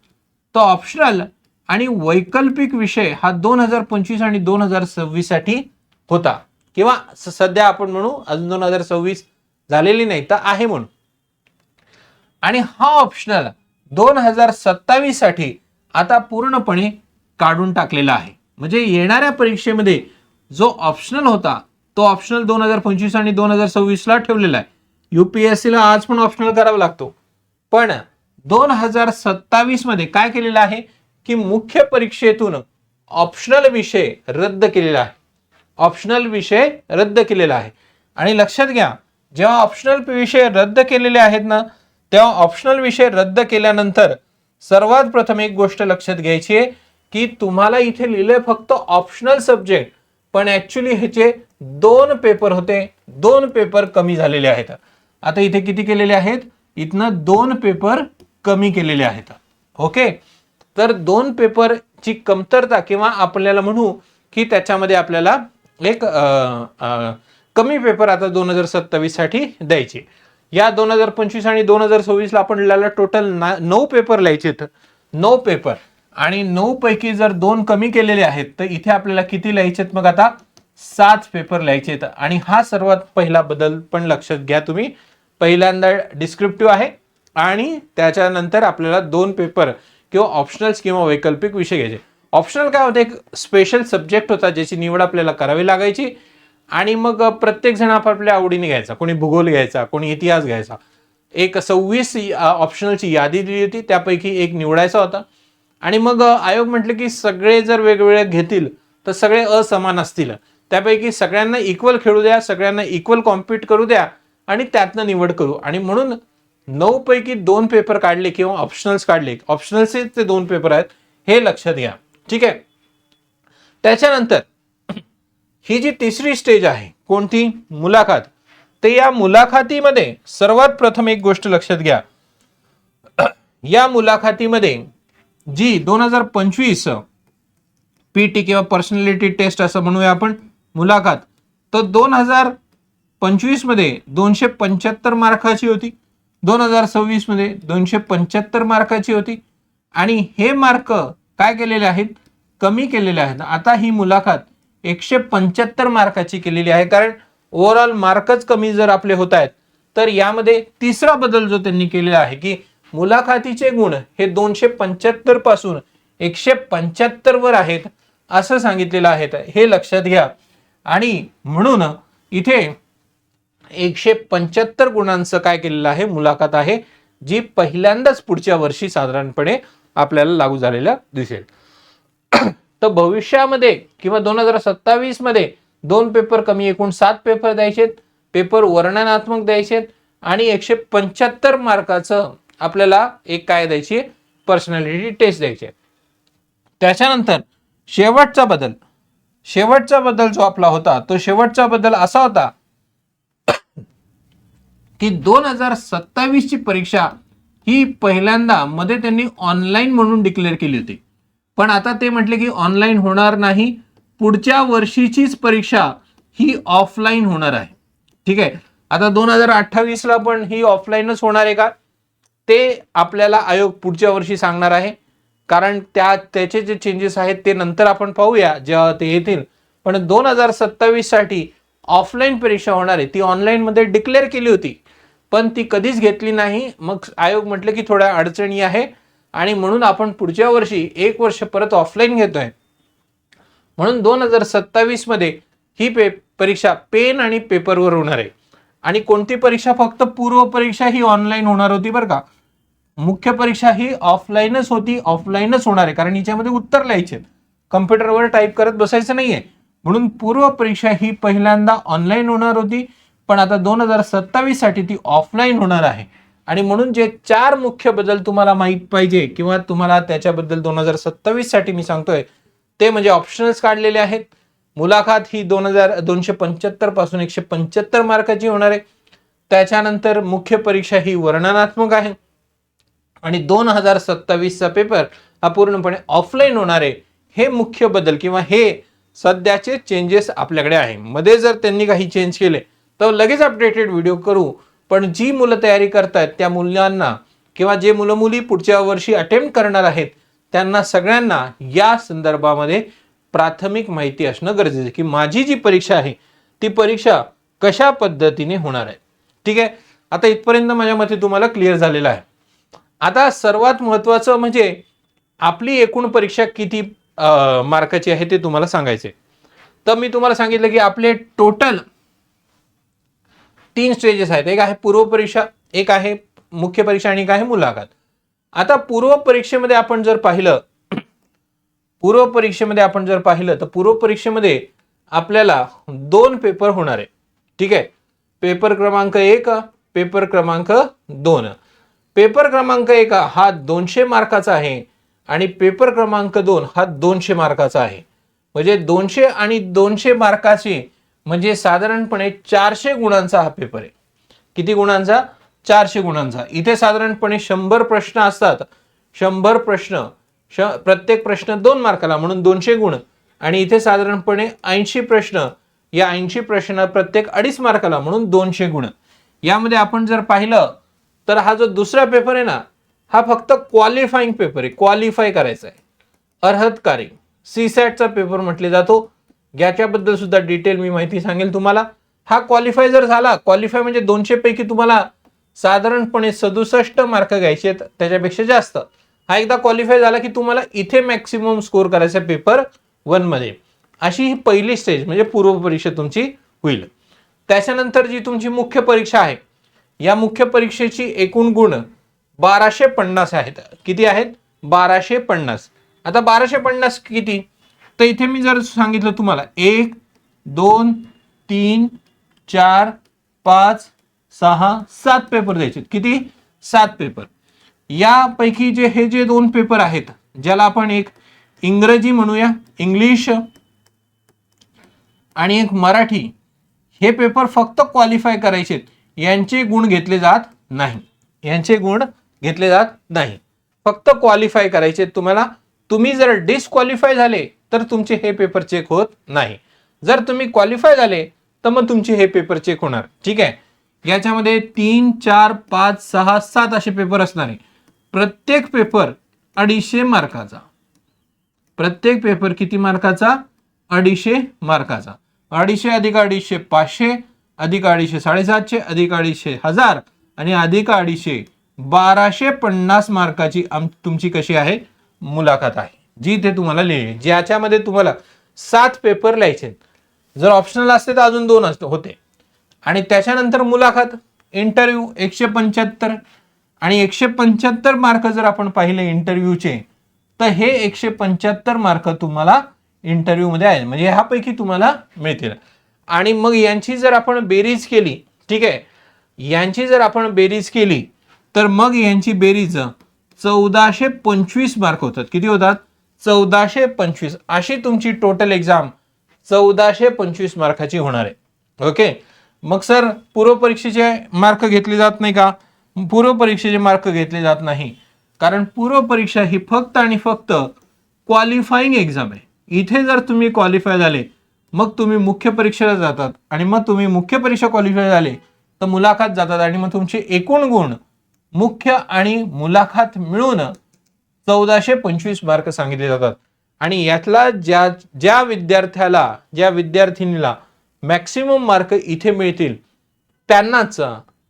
तो ऑप्शनल आणि वैकल्पिक विषय हा 2025 आणि 2026 साठी होता, किंवा सध्या आपण म्हणू अजून 2026 झालेली नाही तर आहे म्हणून. आणि हा ऑप्शनल 2027 साठी आता पूर्णपणे काढून टाकलेला आहे. म्हणजे येणाऱ्या परीक्षेमध्ये जो ऑप्शनल होता तो ऑप्शनल 2025 आणि 2026 ला ठेवलेला आहे. UPSC ला आज पण ऑप्शनल करावा लागतो, पण 2027 मध्ये काय केलेलं आहे की मुख्य परीक्षेतून ऑप्शनल विषय रद्द केलेला आहे. आणि लक्षात घ्या, जेव्हा ऑप्शनल विषय रद्द केलेले आहेत ना, तेव्हा ऑप्शनल विषय रद्द केल्यानंतर सर्वात प्रथम एक गोष्ट लक्षात घ्यायची आहे की तुम्हाला इथे लिहिले फक्त ऑप्शनल सब्जेक्ट, पण ऍक्च्युली ह्याचे 2 पेपर होते. 2 पेपर कमी झालेले आहेत. आता इथे किती केलेले आहेत? इथनं 2 पेपर कमी केलेले आहेत. ओके, तर 2 पेपरची कमतरता किंवा आपल्याला म्हणू की त्याच्यामध्ये आपल्याला एक कमी पेपर आता 2027 साठी द्यायचे. या 2025 आणि 2026 ला आपल्याला टोटल 9 पेपर लिहायचे आहेत. 9 पेपर, आणि 9 पैकी जर 2 कमी केलेले आहेत तर इथे आपल्याला किती लिहायचे आहेत? मग आता 7 पेपर लिहायचे आहेत. आणि हा सर्वात पहिला बदल पण लक्षात घ्या तुम्ही. पहिल्यांदा डिस्क्रिप्टिव्ह आहे आणि त्याच्यानंतर आपल्याला 2 पेपर किंवा ऑप्शनल्स किंवा वैकल्पिक विषय घ्यायचे. ऑप्शनल काय होतं? एक स्पेशल सब्जेक्ट होता ज्याची निवड आपल्याला करावी लागायची आणि मग प्रत्येक जण आपापल्या आवडीने घ्यायचा. कोणी भूगोल घ्यायचा, कोणी इतिहास घ्यायचा. एक 26 ऑप्शनलची यादी दिली होती, त्यापैकी एक निवडायचा होता. आणि मग आयोग म्हटलं की सगळे जर वेगवेगळे घेतील तर सगळे असमान असतील, त्यापैकी सगळ्यांना इक्वल खेळू द्या, सगळ्यांना इक्वल कॉम्पिट करू द्या आणि त्यातनं निवड करू. आणि म्हणून 9 पैकी 2 पेपर काढले किंवा ऑप्शनल्स काढले. ऑप्शनल्सचे ते 2 पेपर आहेत, हे लक्षात घ्या. ठीक आहे. त्याच्यानंतर ही जी तिसरी स्टेज आहे, कोणती? मुलाखत. ते या मुलाखतीमध्ये सर्वात प्रथम एक गोष्ट लक्षात घ्या. या मुलाखतीमध्ये जी 2025 PT किंवा पर्सनॅलिटी टेस्ट असं म्हणूया आपण मुलाखत, तर 2025 मध्ये 275 मार्काची होती, 2026 मध्ये 275 मार्काची होती. आणि हे मार्क काय केलेले आहेत? कमी केलेले आहेत. आता ही मुलाखत 175 मार्काची केलेली आहे, कारण ओव्हरऑल मार्कच कमी जर आपले होत आहेत. तर यामध्ये तिसरा बदल जो त्यांनी केलेला आहे की मुलाखतीचे गुण हे 275 पासून 175 वर आहेत असं सांगितलेलं आहे. हे लक्षात घ्या. आणि म्हणून इथे 175 गुणांचं काय केलेलं आहे, मुलाखत आहे, जी पहिल्यांदाच पुढच्या वर्षी साधारणपणे आपल्याला लागू झालेल्या दिसेल. तर भविष्यामध्ये किंवा 2027 मध्ये 2 पेपर कमी, एकूण 7 पेपर द्यायचेत, पेपर वर्णनात्मक द्यायचेत आणि 175 मार्काचं आपल्याला एक काय द्यायची, पर्सनॅलिटी टेस्ट द्यायची. त्याच्यानंतर शेवटचा बदल जो आपला होता, तो शेवटचा बदल असा होता की 2027 ची परीक्षा ही पहिल्यांदा मध्ये त्यांनी ऑनलाईन म्हणून डिक्लेअर केली होती, पण आता ते म्हटले की ऑनलाईन होणार नाही, पुढच्या वर्षीचीच परीक्षा ही ऑफलाईन होणार आहे. ठीक आहे, आता 2028 ला पण ही ऑफलाईनच होणार आहे का, ते आपल्याला आयोग पुढच्या वर्षी सांगणार आहे, कारण त्याचे जे चेंजेस आहेत ते नंतर आपण पाहूया जेव्हा ते येतील. पण 2027 साठी ऑफलाईन परीक्षा होणार आहे, ती ऑनलाईन मध्ये डिक्लेअर केली होती पण ती कधीच घेतली नाही. मग आयोग म्हटलं की थोड्या अडचणी आहे आणि म्हणून आपण पुढच्या वर्षी 1 वर्ष परत ऑफलाईन घेतोय. म्हणून 2027 मध्ये ही परीक्षा पेन आणि पेपरवर होणार आहे. आणि कोणती परीक्षा, फक्त पूर्व परीक्षा ही ऑनलाईन होणार होती बरं का, मुख्य परीक्षा ही ऑफलाईनच होती, ऑफलाईनच होणार आहे, कारण याच्यामध्ये उत्तर लिहायचे, कम्प्युटरवर टाईप करत बसायचं नाहीये. म्हणून पूर्व परीक्षा ही पहिल्यांदा ऑनलाईन होणार होती, पण आता 2027 साठी ती ऑफलाईन होणार आहे. आणि म्हणून जे 4 मुख्य बदल तुम्हाला माहित पाहिजे किंवा तुम्हाला त्याच्याबद्दल 2027 साठी मी सांगतोय ते म्हणजे ऑप्शनल्स काढलेले आहेत. मुलाखत ही 275 पासून 175 मार्काची होणार आहे. त्याच्यानंतर मुख्य परीक्षा ही वर्णनात्मक आहे आणि 2027 चा पेपर हा पूर्णपणे ऑफलाईन होणार आहे. हे मुख्य बदल किंवा हे सध्याचे चेंजेस आपल्याकडे आहे. मध्ये जर त्यांनी काही चेंज केले तर लगेच अपडेटेड व्हिडिओ करू. पण जी मुलं तयारी करतायत त्या मुलांना किंवा जे मुलं मुली पुढच्या वर्षी अटेम्प्ट करणार आहेत त्यांना सगळ्यांना या संदर्भामध्ये प्राथमिक माहिती असणं गरजेचं आहे की माझी जी परीक्षा आहे ती परीक्षा कशा पद्धतीने होणार आहे. ठीक आहे, आता इथपर्यंत माझ्या मते तुम्हाला क्लिअर झालेलं आहे. आता सर्वात महत्वाचं म्हणजे आपली एकूण परीक्षा किती मार्काची आहे ते तुम्हाला सांगायचे. तर मी तुम्हाला सांगितलं की आपले टोटल 3 स्टेजेस आहेत. एक आहे पूर्व परीक्षा, एक आहे मुख्य परीक्षा आणि एक आहे मुलाखत. आता पूर्व परीक्षेमध्ये आपण जर पाहिलं तर पूर्व परीक्षेमध्ये आपल्याला 2 पेपर होणार आहे. ठीक आहे, पेपर क्रमांक 1, पेपर क्रमांक 2. पेपर क्रमांक 1 हा 200 मार्काचा आहे आणि पेपर क्रमांक 2 हा 200 मार्काचा आहे. म्हणजे 200 आणि 200 मार्काचे म्हणजे साधारणपणे 400 गुणांचा हा पेपर आहे. किती गुणांचा? 400 गुणांचा. इथे साधारणपणे 100 प्रश्न असतात. 100 प्रश्न, प्रत्येक प्रश्न 2 मार्काला म्हणून 200 गुण. आणि इथे साधारणपणे 80 प्रश्न, या 80 प्रश्न प्रत्येक 2.5 मार्काला म्हणून 200 गुण. यामध्ये आपण जर पाहिलं तर हा जो दुसरा पेपर आहे ना, हा फक्त क्वालिफाईंग पेपर आहे, क्वालिफाय करायचा आहे, अर्हतकारी सीसॅटचा पेपर म्हटले जातो. याच्याबद्दल सुद्धा डिटेल मी माहिती सांगेल तुम्हाला. हा क्वालिफाय जर झाला, क्वालिफाय म्हणजे 200 पैकी तुम्हाला साधारणपणे 67 मार्क घ्यायचे आहेत, त्याच्यापेक्षा जास्त. हा एकदा क्वालिफाय झाला की तुम्हाला इथे मॅक्सिमम स्कोर करायचा पेपर 1 मध्ये. अशी ही पहिली स्टेज म्हणजे पूर्व परीक्षा तुमची होईल. त्याच्यानंतर जी तुमची मुख्य परीक्षा आहे, या मुख्य परीक्षेची एकूण गुण 1250 आहेत. किती आहेत? 1250. आता 1250 किती, तर इथे मी जर सांगितलं तुम्हाला 1, 2, 3, 4, 5, 6, 7 पेपर द्यायचे. किती? 7 पेपर. यापैकी हे जे 2 पेपर आहेत, ज्याला आपण एक इंग्रजी म्हणूया, इंग्लिश, आणि एक मराठी, हे पेपर फक्त क्वालिफाय करायचे, यांचे गुण घेतले जात नाही. यांचे गुण घेतले जात नाही, फक्त क्वालिफाय करायचे तुम्हाला. तुम्ही जर डिस्क्वालिफाय झाले तर तुमचे हे पेपर चेक होत नाही. जर तुम्ही क्वालिफाय झाले तर मग तुमचे हे पेपर चेक होणार. ठीक आहे, याच्यामध्ये 3, 4, 5, 6, 7 असे पेपर असणार आहे. प्रत्येक पेपर 250 मार्काचा. प्रत्येक पेपर किती मार्काचा? 250 मार्काचा. 250 अधिक 250 500 अधिक 250 750 अधिक 250 1000 आणि अधिक 250 1250 मार्काची तुमची कशी आहे? मुलाखत आहे, जी ते तुम्हाला लिहिली, ज्याच्यामध्ये तुम्हाला 7 पेपर लिहायचे. जर ऑप्शनल असते तर अजून 2 होते. आणि त्याच्यानंतर मुलाखत, इंटरव्ह्यू 175 आणि 175 मार्क जर आपण पाहिले इंटरव्ह्यूचे, तर हे 175 मार्क तुम्हाला इंटरव्ह्यू मध्ये आहे, म्हणजे ह्यापैकी तुम्हाला मिळतील. आणि मग यांची जर आपण बेरीज केली, ठीक आहे, यांची जर आपण बेरीज केली तर मग यांची बेरीज 1425 मार्क होतात. किती होतात? 1425. अशी तुमची टोटल एक्झाम 1425 मार्काची होणार आहे. ओके. मग सर पूर्व परीक्षेचे मार्क घेतले जात नाही का? पूर्व परीक्षेचे मार्क घेतले जात नाही, कारण पूर्व परीक्षा ही फक्त आणि फक्त क्वालिफाईंग एक्झाम आहे. इथे जर तुम्ही क्वालिफाय झाले मग तुम्ही मुख्य परीक्षेला जातात, आणि मग तुम्ही मुख्य परीक्षा क्वालिफाय झाले तर मुलाखत जातात, आणि मग तुमचे एकूण गुण मुख्य आणि मुलाखत मिळून 1425 मार्क सांगितले जातात. आणि यातला ज्या विद्यार्थिनीला मॅक्सिमम मार्क इथे मिळतील त्यांनाच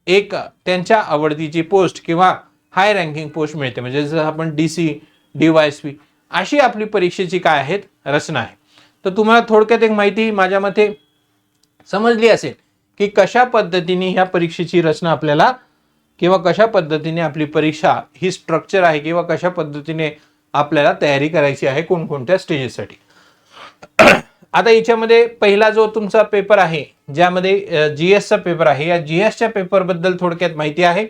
एक त्यांच्या आवडतीची पोस्ट किंवा हाय रँकिंग पोस्ट मिळते. म्हणजे जसं आपण DC, DYSP अशी आपली परीक्षेची काय आहेत रचना आहे. तर तुम्हाला थोडक्यात एक माहिती माझ्या मते समजली असेल की कशा पद्धतीने ह्या परीक्षेची रचना आपल्याला, किंवा कशा पद्धतीने आपली परीक्षा ही स्ट्रक्चर आहे, किंवा कशा पद्धतीने आपल्याला तयारी करायची आहे कोणकोणत्या स्टेजेससाठी. आता याच्यामध्ये पहिला जो तुमचा पेपर आहे, ज्यामध्ये GS चा पेपर आहे, या GS च्या पेपर बद्दल थोडक्यात माहिती आहे.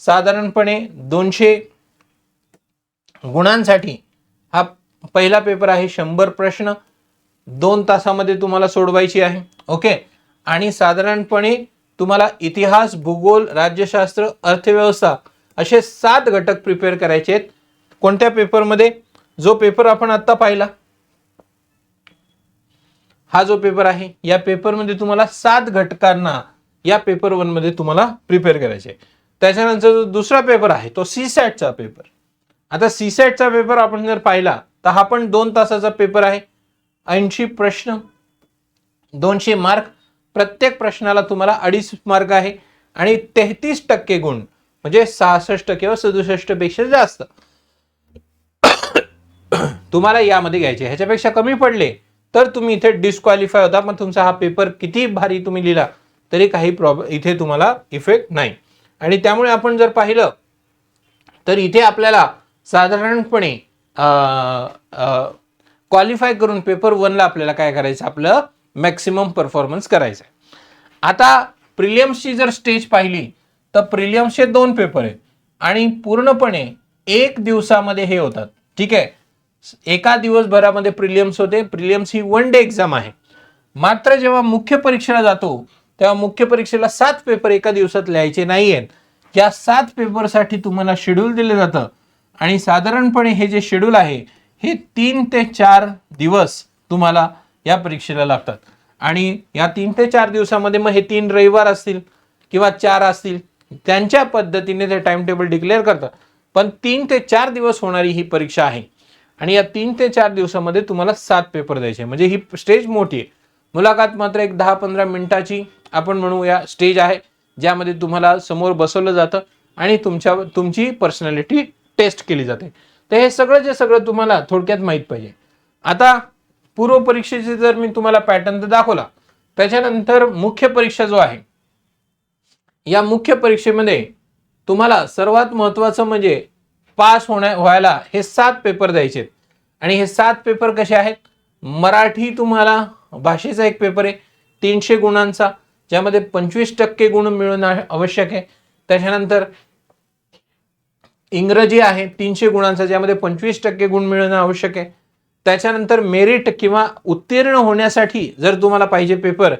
साधारणपणे 200 गुणांसाठी हा पहिला पेपर आहे. 100 प्रश्न 2 तासामध्ये तुम्हाला सोडवायची आहे. ओके. आणि साधारणपणे तुम्हाला इतिहास, भूगोल, राज्यशास्त्र, अर्थव्यवस्था असे 7 घटक प्रिपेअर करायचे आहेत. कोणत्या पेपरमध्ये? जो पेपर आपण आता पाहिला, हा जो पेपर आहे, या पेपरमध्ये तुम्हाला 7 घटकांना या पेपर 1 मध्ये तुम्हाला प्रिपेअर करायचे आहे. त्याच्यानंतर जो दुसरा पेपर आहे तो CSATचा पेपर. आता CSATचा पेपर आपण जर पाहिला तर हा पण 2 तासाचा पेपर आहे. 80 प्रश्न, 200 मार्क. प्रत्येक प्रश्नाला तुम्हाला 2.5 मार्क आहे, आणि 33% गुण, म्हणजे 66 किंवा 67 पेक्षा जास्त तुम्हाला यामध्ये घ्यायचे. ह्याच्यापेक्षा कमी पडले तर तुम्ही इथे डिस्क्वालिफाय होता. पण तुमचा हा पेपर किती भारी तुम्ही लिहिला तरी काही इथे तुम्हाला इफेक्ट नाही. आणि त्यामुळे आपण जर पाहिलं तर इथे आपल्याला साधारणपणे क्वालिफाय करून पेपर 1 ला आपल्याला काय करायचं, आपलं मॅक्सिमम परफॉर्मन्स करायचं आहे. आता प्रिलियम्सची जर स्टेज पाहिली तर प्रिलियम्सचे 2 पेपर आहेत, आणि पूर्णपणे 1 दिवसामध्ये हे होतात. ठीक आहे. एका दिवसभरामध्ये प्रिलियम्स होते. प्रिलियम्स ही 1 डे एक्झाम आहे. मात्र जेव्हा मुख्य परीक्षेला जातो तेव्हा मुख्य परीक्षेला 7 पेपर एका दिवसात लिहायचे नाहीयेत. या 7 पेपरसाठी तुम्हाला शेड्यूल दिलं जातं, आणि साधारणपणे हे जे शेड्यूल आहे हे 3 ते 4 दिवस तुम्हाला या परीक्षेला लागतात. आणि या 3 ते 4 दिवसामध्ये मग हे 3 रविवार असतील किंवा 4 असतील, त्यांच्या पद्धतीने ते टाइम टेबल डिक्लेअर करतात. पण 3 ते 4 दिवस होणारी ही परीक्षा आहे, आणि या 3 ते 4 दिवसामध्ये तुम्हाला 7 पेपर द्यायचे. म्हणजे ही स्टेज मोठी आहे. मुलाखत मात्र एक 10-15 मिनिटाची आपण म्हणूया स्टेज आहे, ज्यामध्ये तुम्हाला समोर बसवलं जातं आणि तुमची पर्सनॅलिटी टेस्ट केली जाते. तर हे सगळं तुम्हाला थोडक्यात माहीत पाहिजे. आता पूर्व परीक्षेचे जर मी तुम्हाला पॅटर्न तर दाखवला, त्याच्यानंतर मुख्य परीक्षा जो आहे, या मुख्य परीक्षेमध्ये तुम्हाला सर्वात महत्त्वाचं म्हणजे पास व्हायला हे 7 पेपर द्यायचे. आणि हे 7 पेपर कसे आहेत? मराठी तुम्हाला भाषेचा एक पेपर आहे 300 गुणांचा, ज्यामध्ये 25% गुण मिळवणं आवश्यक आहे. त्याच्यानंतर इंग्रजी आहे 300 गुणांचा, ज्यामध्ये 25% गुण मिळवणं आवश्यक आहे. त्याच्यानंतर मेरिट किंवा उत्तीर्ण होण्यासाठी जर तुम्हाला पाहिजे पेपर,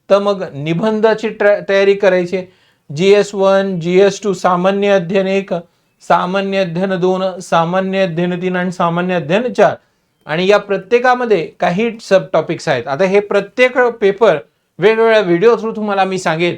तर मग निबंधाची तयारी करायची. GS1, GS2, सामान्य अध्ययन 1, सामान्य अध्ययन 2, सामान्य अध्ययन 3 आणि सामान्य अध्ययन 4. आणि या प्रत्येकामध्ये काही सब टॉपिक्स आहेत. आता हे प्रत्येक पेपर वेगवेगळ्या व्हिडिओ थ्रू तुम्हाला मी सांगेल,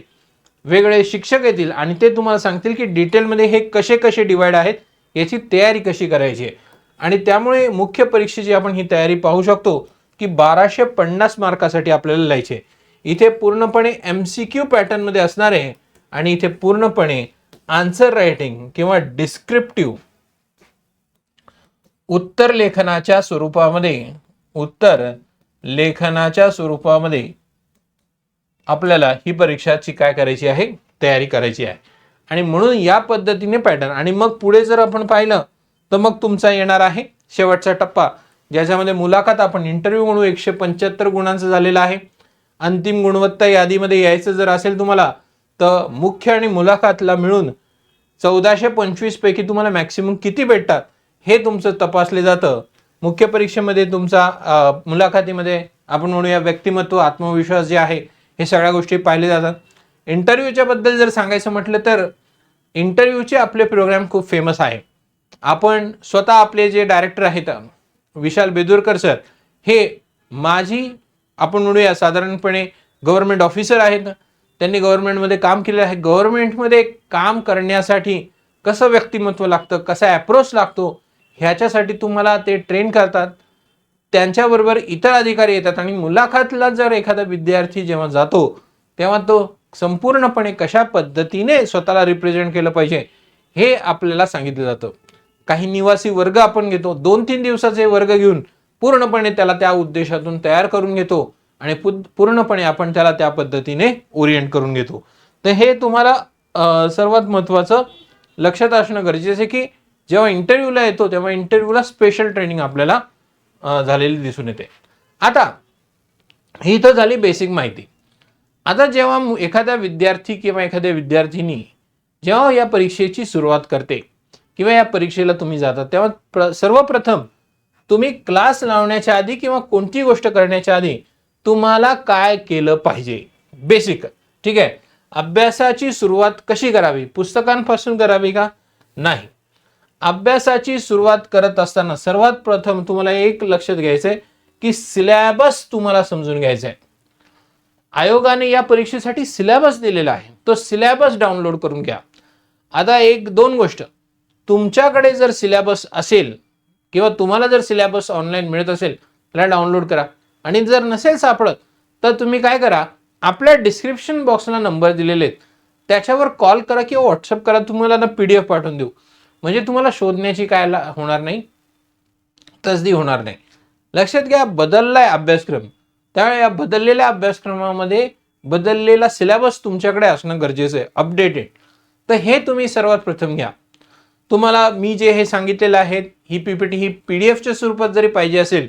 वेगवेगळे शिक्षक येतील आणि ते तुम्हाला सांगतील की डिटेलमध्ये हे कसे कसे डिवाइड आहेत, याची तयारी कशी करायची आहे. आणि त्यामुळे मुख्य परीक्षेची आपण ही तयारी पाहू शकतो की 1250 मार्कासाठी आपल्याला लिहायचे. इथे पूर्णपणे MCQ पॅटर्न मध्ये असणार आहे, आणि इथे पूर्णपणे आन्सर रायटिंग किंवा डिस्क्रिप्टिव्ह उत्तर लेखनाच्या स्वरूपामध्ये आपल्याला ही परीक्षाची काय करायची आहे, तयारी करायची आहे. आणि म्हणून या पद्धतीने पॅटर्न. आणि मग पुढे जर आपण पाहिलं तर मग तुमचा येणार आहे शेवटचा टप्पा, ज्याच्यामध्ये मुलाखत. आपण इंटरव्ह्यू म्हणून 175 गुणांचं झालेलं आहे. अंतिम गुणवत्ता यादीमध्ये यायचं जर असेल तुम्हाला, तर मुख्य आणि मुलाखतला मिळून 1425 पैकी तुम्हाला मॅक्सिमम किती भेटतात हे तुमचं तपासले जातं. मुख्य परीक्षेमध्ये तुमचा मुलाखतीमध्ये आपण म्हणूया व्यक्तिमत्व, आत्मविश्वास जे आहे, हे सगळ्या गोष्टी पाहिले जातात. इंटरव्ह्यूच्या बद्दल जर सांगायचं म्हटलं तर इंटरव्ह्यूचे आपले प्रोग्राम खूप फेमस आहे. आपण स्वतः आपले जे डायरेक्टर आहेत विशाल बेदुरकर सर, हे माझी आपण म्हणूया साधारणपणे गव्हर्नमेंट ऑफिसर आहेत. त्यांनी गव्हर्नमेंटमध्ये काम केलेलं आहे. गव्हर्नमेंटमध्ये काम करण्यासाठी कसं व्यक्तिमत्व लागतं, कसा अप्रोच लागतो, ह्याच्यासाठी तुम्हाला ते ट्रेन करतात. त्यांच्याबरोबर इतर अधिकारी येतात आणि मुलाखतला जर एखादा विद्यार्थी जेव्हा जातो तेव्हा तो संपूर्णपणे कशा पद्धतीने स्वतःला रिप्रेझेंट केलं पाहिजे हे आपल्याला सांगितलं जातं. काही निवासी वर्ग आपण घेतो, 2-3 दिवसाचे वर्ग घेऊन पूर्णपणे त्याला त्या उद्देशातून तयार करून घेतो आणि पूर्णपणे आपण त्याला त्या पद्धतीने ओरिएंट करून घेतो. तर हे तुम्हाला सर्वात महत्त्वाचं लक्षात असणं गरजेचं आहे की जेव्हा इंटरव्ह्यूला येतो तेव्हा इंटरव्ह्यूला स्पेशल ट्रेनिंग आपल्याला झालेली दिसून येते. आता ही तर झाली बेसिक माहिती. आता जेव्हा एखादा विद्यार्थी किंवा एखाद्या विद्यार्थिनी जेव्हा या परीक्षेची सुरुवात करते किंवा या परीक्षेला तुम्ही जाता, तेव्हा सर्वप्रथम तुम्ही क्लास लावण्याच्या आधी किंवा कोणती गोष्ट करण्याच्या आधी तुम्हाला काय केलं पाहिजे, बेसिक. ठीक आहे. अभ्यासाची सुरुवात कशी करावी? पुस्तकांपासून करावी का? नाही. अभ्यासाची सुरुवात करत असताना सर्वात प्रथम तुम्हाला एक लक्षात घ्यायचंय की सिलेबस तुम्हाला समजून घ्यायचा आहे. आयोगाने या परीक्षेसाठी सिलेबस दिलेला आहे, तो सिलेबस डाउनलोड करून घ्या. आता 1-2 गोष्ट, तुमच्याकडे जर सिलेबस असेल किंवा तुम्हाला जर सिलेबस ऑनलाईन मिळत असेल त्याला डाउनलोड करा. आणि जर नसेल सापडत तर तुम्ही काय करा, आपल्या डिस्क्रिप्शन बॉक्सला नंबर दिलेले आहेत त्याच्यावर कॉल करा किंवा व्हॉट्सअप करा, तुम्हाला ना PDF पाठवून देऊ. म्हणजे तुम्हाला शोधण्याची काय होणार नाही, तसदी होणार नाही. लक्षात घ्या, बदललाय अभ्यासक्रम, त्यामुळे या बदललेल्या अभ्यासक्रमामध्ये बदललेला सिलेबस तुमच्याकडे असणं गरजेचं आहे, अपडेटेड. तर हे तुम्ही सर्वात प्रथम घ्या. तुम्हाला मी जे हे सांगितलेलं आहे, ही PPT ही PDFच्या स्वरूपात जरी पाहिजे असेल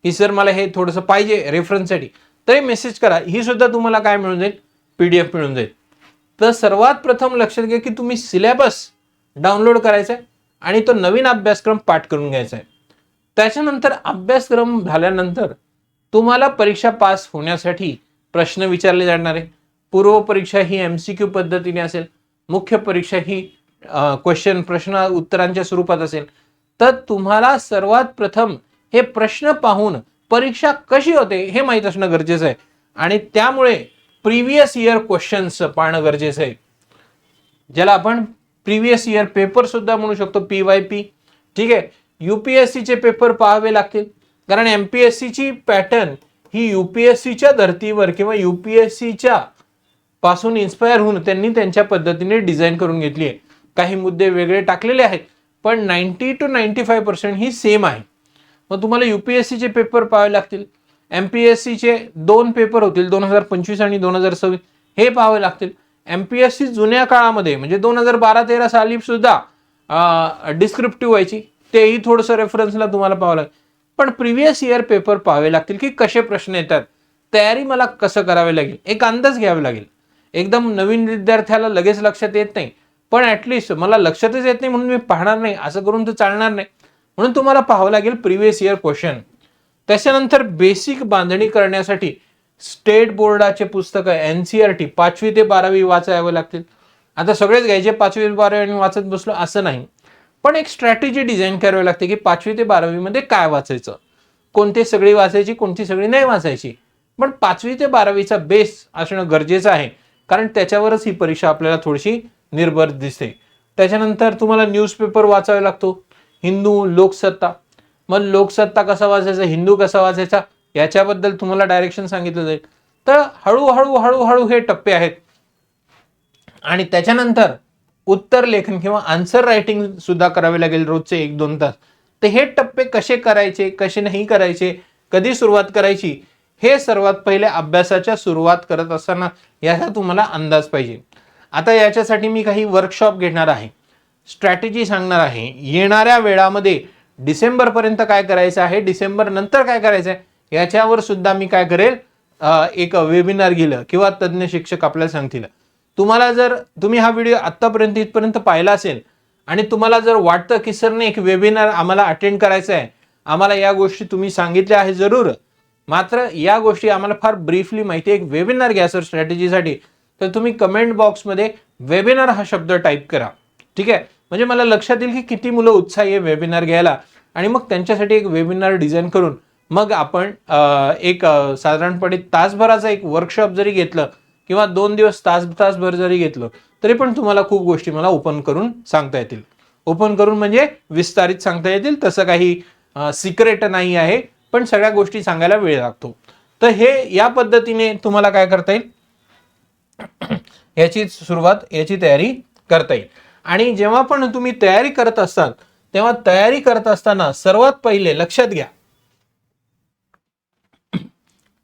की सर मला हे थोडंसं पाहिजे रेफरन्ससाठी, तरी मेसेज करा, ही सुद्धा तुम्हाला काय मिळून जाईल, PDF मिळून जाईल. तर सर्वात प्रथम लक्षात घ्या की तुम्ही सिलेबस डाउनलोड करायचा आहे आणि तो नवीन अभ्यासक्रम पाठ करून घ्यायचा आहे. त्याच्यानंतर अभ्यासक्रम झाल्यानंतर तुम्हाला परीक्षा पास होण्यासाठी प्रश्न विचारले जाणार आहे. पूर्व परीक्षा ही MCQ पद्धतीने असेल, मुख्य परीक्षा ही प्रश्न उत्तरांच्या स्वरूपात असेल. तर तुम्हाला सर्वात प्रथम हे प्रश्न पाहून परीक्षा कशी होते हे माहीत असणं गरजेचं आहे आणि त्यामुळे प्रिव्हियस इयर क्वेश्चन्स पाहणं गरजेचं आहे, ज्याला आपण प्रिव्हियस इयर पेपर सुद्धा म्हणू शकतो, PYP. ठीक आहे. UPSCचे पेपर पाहावे लागतील, कारण MPSCची पॅटर्न ही UPSCच्या धर्तीवर किंवा UPSCच्या पासून इन्स्पायर होऊन त्यांनी त्यांच्या पद्धतीने डिझाईन करून घेतली आहे. काही मुद्दे वेगळे टाकलेले आहेत पण 90 to 95% ही सेम आहे. मग तुम्हाला UPSCचे पेपर पाहावे लागतील. MPSCचे 2 पेपर होतील, 2025 आणि 2026, हे पाहावे लागतील. MPSC जुन्या काळामध्ये म्हणजे 2012-13 साली सुद्धा डिस्क्रिप्टिव्ह व्हायची, तेही थोडंसं रेफरन्सला तुम्हाला पाहावं लागेल. पण प्रिव्हियस इयर पेपर पाहावे लागतील की कसे प्रश्न येतात, तयारी मला कसं करावे लागेल, एक अंदाज घ्यावा लागेल. एकदम नवीन विद्यार्थ्याला लगेच लक्षात येत नाही, पण ॲटलिस्ट मला लक्षातच येत नाही म्हणून मी पाहणार नाही असं करून तर चालणार नाही. म्हणून तुम्हाला पाहावं लागेल प्रिव्हियस इयर क्वेश्चन. त्याच्यानंतर बेसिक बांधणी करण्यासाठी स्टेट बोर्डाचे पुस्तकं NCERT 5वी ते 12वी वाचावे लागतील. आता सगळेच घ्यायचे 5वी 12वी आणि वाचत बसलो असं नाही, पण एक स्ट्रॅटेजी डिझाईन करावी लागते की 5वी ते 12वी मध्ये काय वाचायचं, कोणती सगळी वाचायची, कोणती सगळी नाही वाचायची. पण 5वी ते 12वीचा बेस असणं गरजेचं आहे, कारण त्याच्यावरच ही परीक्षा आपल्याला थोडीशी निर्भर दिसते. त्याच्यानंतर तुम्हाला न्यूजपेपर वाचावा लागतो, हिंदू, लोकसत्ता. मग लोकसत्ता कसा वाचायचा, हिंदू कसा वाचायचा, याच्याबद्दल तुम्हाला डायरेक्शन सांगितलं जाईल. तर हळूहळू हे टप्पे आहेत. आणि त्याच्यानंतर उत्तर लेखन किंवा आन्सर रायटिंग सुद्धा करावे लागेल रोजचे 1-2 तास. तर हे टप्पे कसे करायचे, कसे नाही करायचे, कधी सुरुवात करायची, हे सर्वात पहिले अभ्यासाच्या सुरुवात करत असताना याचा तुम्हाला अंदाज पाहिजे. आता याच्यासाठी मी काही वर्कशॉप घेणार आहे, स्ट्रॅटेजी सांगणार आहे. येणाऱ्या वेळामध्ये डिसेंबरपर्यंत काय करायचं आहे, डिसेंबर नंतर काय करायचं आहे याच्यावर सुद्धा मी काय करेल, एक वेबिनार घेलं किंवा तज्ज्ञ शिक्षक आपल्याला सांगतील. तुम्हाला जर तुम्ही हा व्हिडिओ आत्तापर्यंत इथपर्यंत पाहिला असेल आणि तुम्हाला जर वाटतं की सरने एक वेबिनार आम्हाला अटेंड करायचं आहे, आम्हाला या गोष्टी तुम्ही सांगितल्या आहे जरूर, मात्र या गोष्टी आम्हाला फार ब्रीफली माहिती आहे, एक वेबिनार घ्या सर स्ट्रॅटेजीसाठी, तर तुम्ही कमेंट बॉक्समध्ये वेबिनार हा शब्द टाईप करा. ठीक आहे, म्हणजे मला लक्षात येईल की किती मुलं उत्साही आहे वेबिनार घ्यायला, आणि मग त्यांच्यासाठी एक वेबिनार डिझाईन करून मग आपण एक साधारणपणे तासभराचा एक वर्कशॉप जरी घेतलं किंवा 2 दिवस तासभर जरी घेतलं तरी पण तुम्हाला खूप गोष्टी मला ओपन करून सांगता येतील. ओपन करून म्हणजे विस्तारित सांगता येतील, तसं काही सिक्रेट नाही आहे, पण सगळ्या गोष्टी सांगायला वेळ लागतो. तर हे या पद्धतीने तुम्हाला काय करता येईल, याची सुरुवात, याची तयारी करता येईल. आणि जेव्हा पण तुम्ही तयारी करत असाल तेव्हा तयारी करत असताना सर्वात पहिले लक्षात घ्या,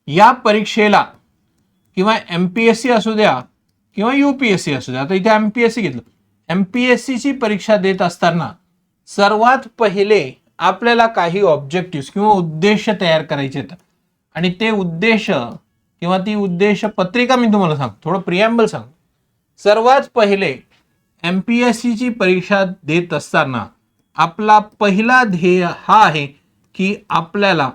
या परीक्षेला किंवा MPSC असू द्या किंवा UPSC असू द्या, आता इथे MPSC घेतलं, MPSC ची परीक्षा देत असताना सर्वात पहिले आपल्याला काही ऑब्जेक्टिव्ह किंवा उद्देश तयार करायचे आहेत. आणि ते उद्देश किंवा ती उद्देश पत्रिका मी तुम्हाला सांगतो, थोडं प्रिॲम्बल सांग. सर्वात पहिले MPSC ची परीक्षा देत असताना आपला पहिला ध्येय हा आहे की आपल्याला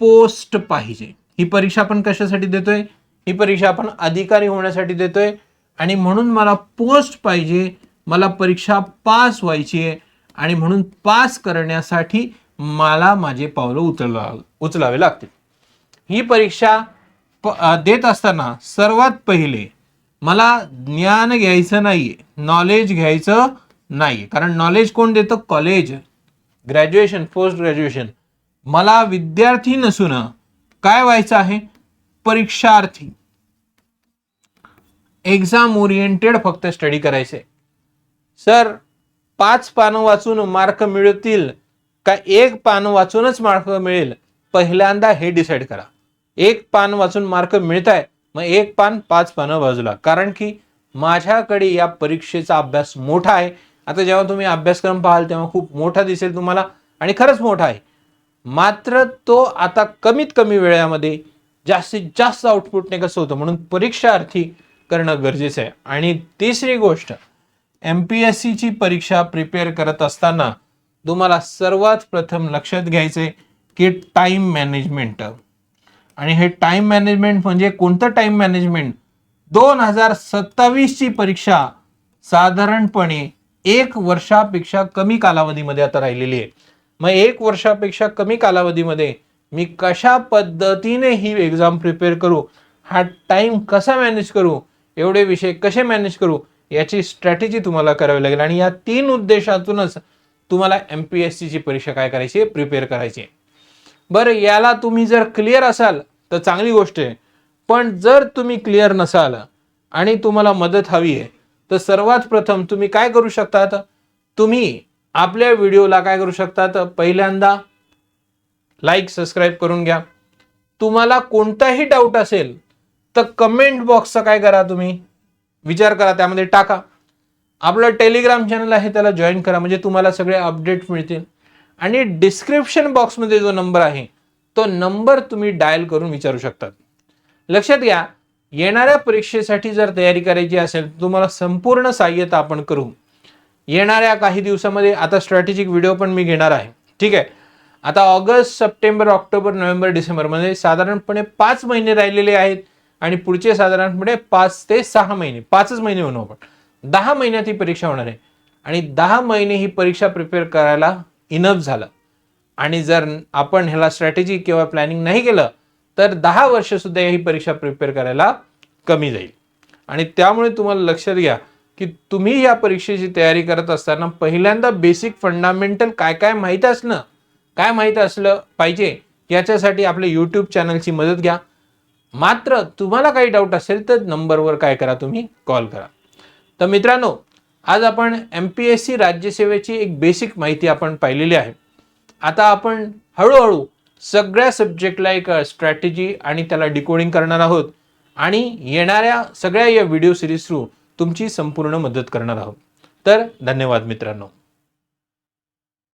पोस्ट पाहिजे. ही परीक्षा आपण कशासाठी देतोय, ही परीक्षा आपण अधिकारी होण्यासाठी देतोय, आणि म्हणून मला पोस्ट पाहिजे, मला परीक्षा पास व्हायची आहे, आणि म्हणून पास करण्यासाठी मला माझे पावलं उचलावे लागतील. ही परीक्षा देत असताना सर्वात पहिले मला ज्ञान घ्यायचं नाहीये, नॉलेज घ्यायचं नाही, कारण नॉलेज कोण देतं, कॉलेज, ग्रॅज्युएशन, पोस्ट ग्रॅज्युएशन. मला विद्यार्थी नसून काय व्हायचं आहे, परीक्षार्थी, एक्झाम ओरिएंटेड फक्त स्टडी करायचे. सर 5 पानं वाचून मार्क मिळतील का 1 पान वाचूनच मार्क मिळेल, पहिल्यांदा हे डिसाईड करा. 1 पान वाचून मार्क मिळत आहे, मग 1 पान 5 पानं बाजूला, कारण की माझ्याकडे या परीक्षेचा अभ्यास मोठा आहे. आता जेव्हा तुम्ही अभ्यासक्रम पाहाल तेव्हा खूप मोठा दिसेल तुम्हाला, आणि खरंच मोठा आहे, मात्र तो आता कमीत कमी वेळामध्ये जास्तीत जास्त आउटपुटने कसं होतं, म्हणून परीक्षार्थी करणं गरजेचं आहे. आणि तिसरी गोष्ट, MPSC ची परीक्षा प्रिपेअर करत असताना तुम्हाला सर्वात प्रथम लक्षात घ्यायचंय की टाइम मॅनेजमेंट. आणि हे टाइम मॅनेजमेंट म्हणजे कोणतं टाइम मॅनेजमेंट, 2027 ची परीक्षा साधारणपणे 1 वर्षापेक्षा कमी कालावधीमध्ये आता राहिलेली आहे. मग 1 वर्षापेक्षा कमी कालावधीमध्ये मी कशा पद्धतीने ही एक्झाम प्रिपेअर करू, हा टाइम कसा मॅनेज करू, एवढे विषय कसे मॅनेज करू, याची स्ट्रॅटेजी तुम्हाला करावी लागेल. आणि या 3 उद्देशातूनच तुम्हाला MPSC ची परीक्षा काय करायची आहे, प्रिपेअर करायची आहे. बरं, याला तुम्ही जर क्लिअर असाल तर चांगली गोष्ट आहे, पण जर तुम्ही क्लिअर नसाल आणि तुम्हाला मदत हवी आहे तर सर्वात प्रथम तुम्ही काय करू शकतात, तुम्ही आपल्या व्हिडिओला काय करू शकतात, पहिल्यांदा लाईक सबस्क्राईब करून घ्या. तुम्हाला कोणताही डाऊट असेल तर कमेंट बॉक्सचा काय करा, तुम्ही विचार करा, त्यामध्ये टाका. आपलं टेलिग्राम चॅनल आहे त्याला जॉईन करा, म्हणजे तुम्हाला सगळे अपडेट मिळतील. आणि डिस्क्रिप्शन बॉक्समध्ये जो नंबर आहे तो नंबर तुम्ही डायल करून विचारू शकतात. लक्षात घ्या, येणाऱ्या परीक्षेसाठी जर तयारी करायची असेल तुम्हाला संपूर्ण सहाय्यता आपण करू. येणाऱ्या काही दिवसामध्ये आता स्ट्रॅटेजिक व्हिडिओ पण मी घेणार आहे. ठीक आहे, आता August, September, October, November, December मध्ये साधारणपणे 5 महिने राहिलेले आहेत, आणि पुढचे साधारणपणे 5 ते 6 महिने, 5च महिने म्हणू आपण, 10 महिन्यात ही परीक्षा होणार आहे. आणि 10 महिने ही परीक्षा प्रिपेअर करायला इनफ झालं. आणि जर आपण ह्याला स्ट्रॅटेजी किंवा प्लॅनिंग नाही केलं तर 10 वर्ष सुद्धा ही परीक्षा प्रिपेअर करायला कमी जाईल. आणि त्यामुळे तुम्हाला लक्षात घ्या की तुम्ही या परीक्षेची तयारी करत असताना पहिल्यांदा बेसिक फंडामेंटल काय माहिती असलं पाहिजे, याच्यासाठी आपल्या YouTube चॅनलची मदत घ्या. मात्र तुम्हाला काही डाऊट असेल तर नंबरवर काय करा, तुम्ही कॉल करा. तर मित्रांनो, आज आपण MPSC राज्यसेवेची एक बेसिक माहिती आपण पाहिलेली आहे. आता आपण हळूहळू सगळ्या सब्जेक्टला एक स्ट्रॅटेजी आणि त्याला डिकोडिंग करणार आहोत आणि येणाऱ्या सगळ्या या व्हिडिओ सिरीज थ्रू तुमची संपूर्ण मदत करणार आहोत. तर धन्यवाद मित्रांनो.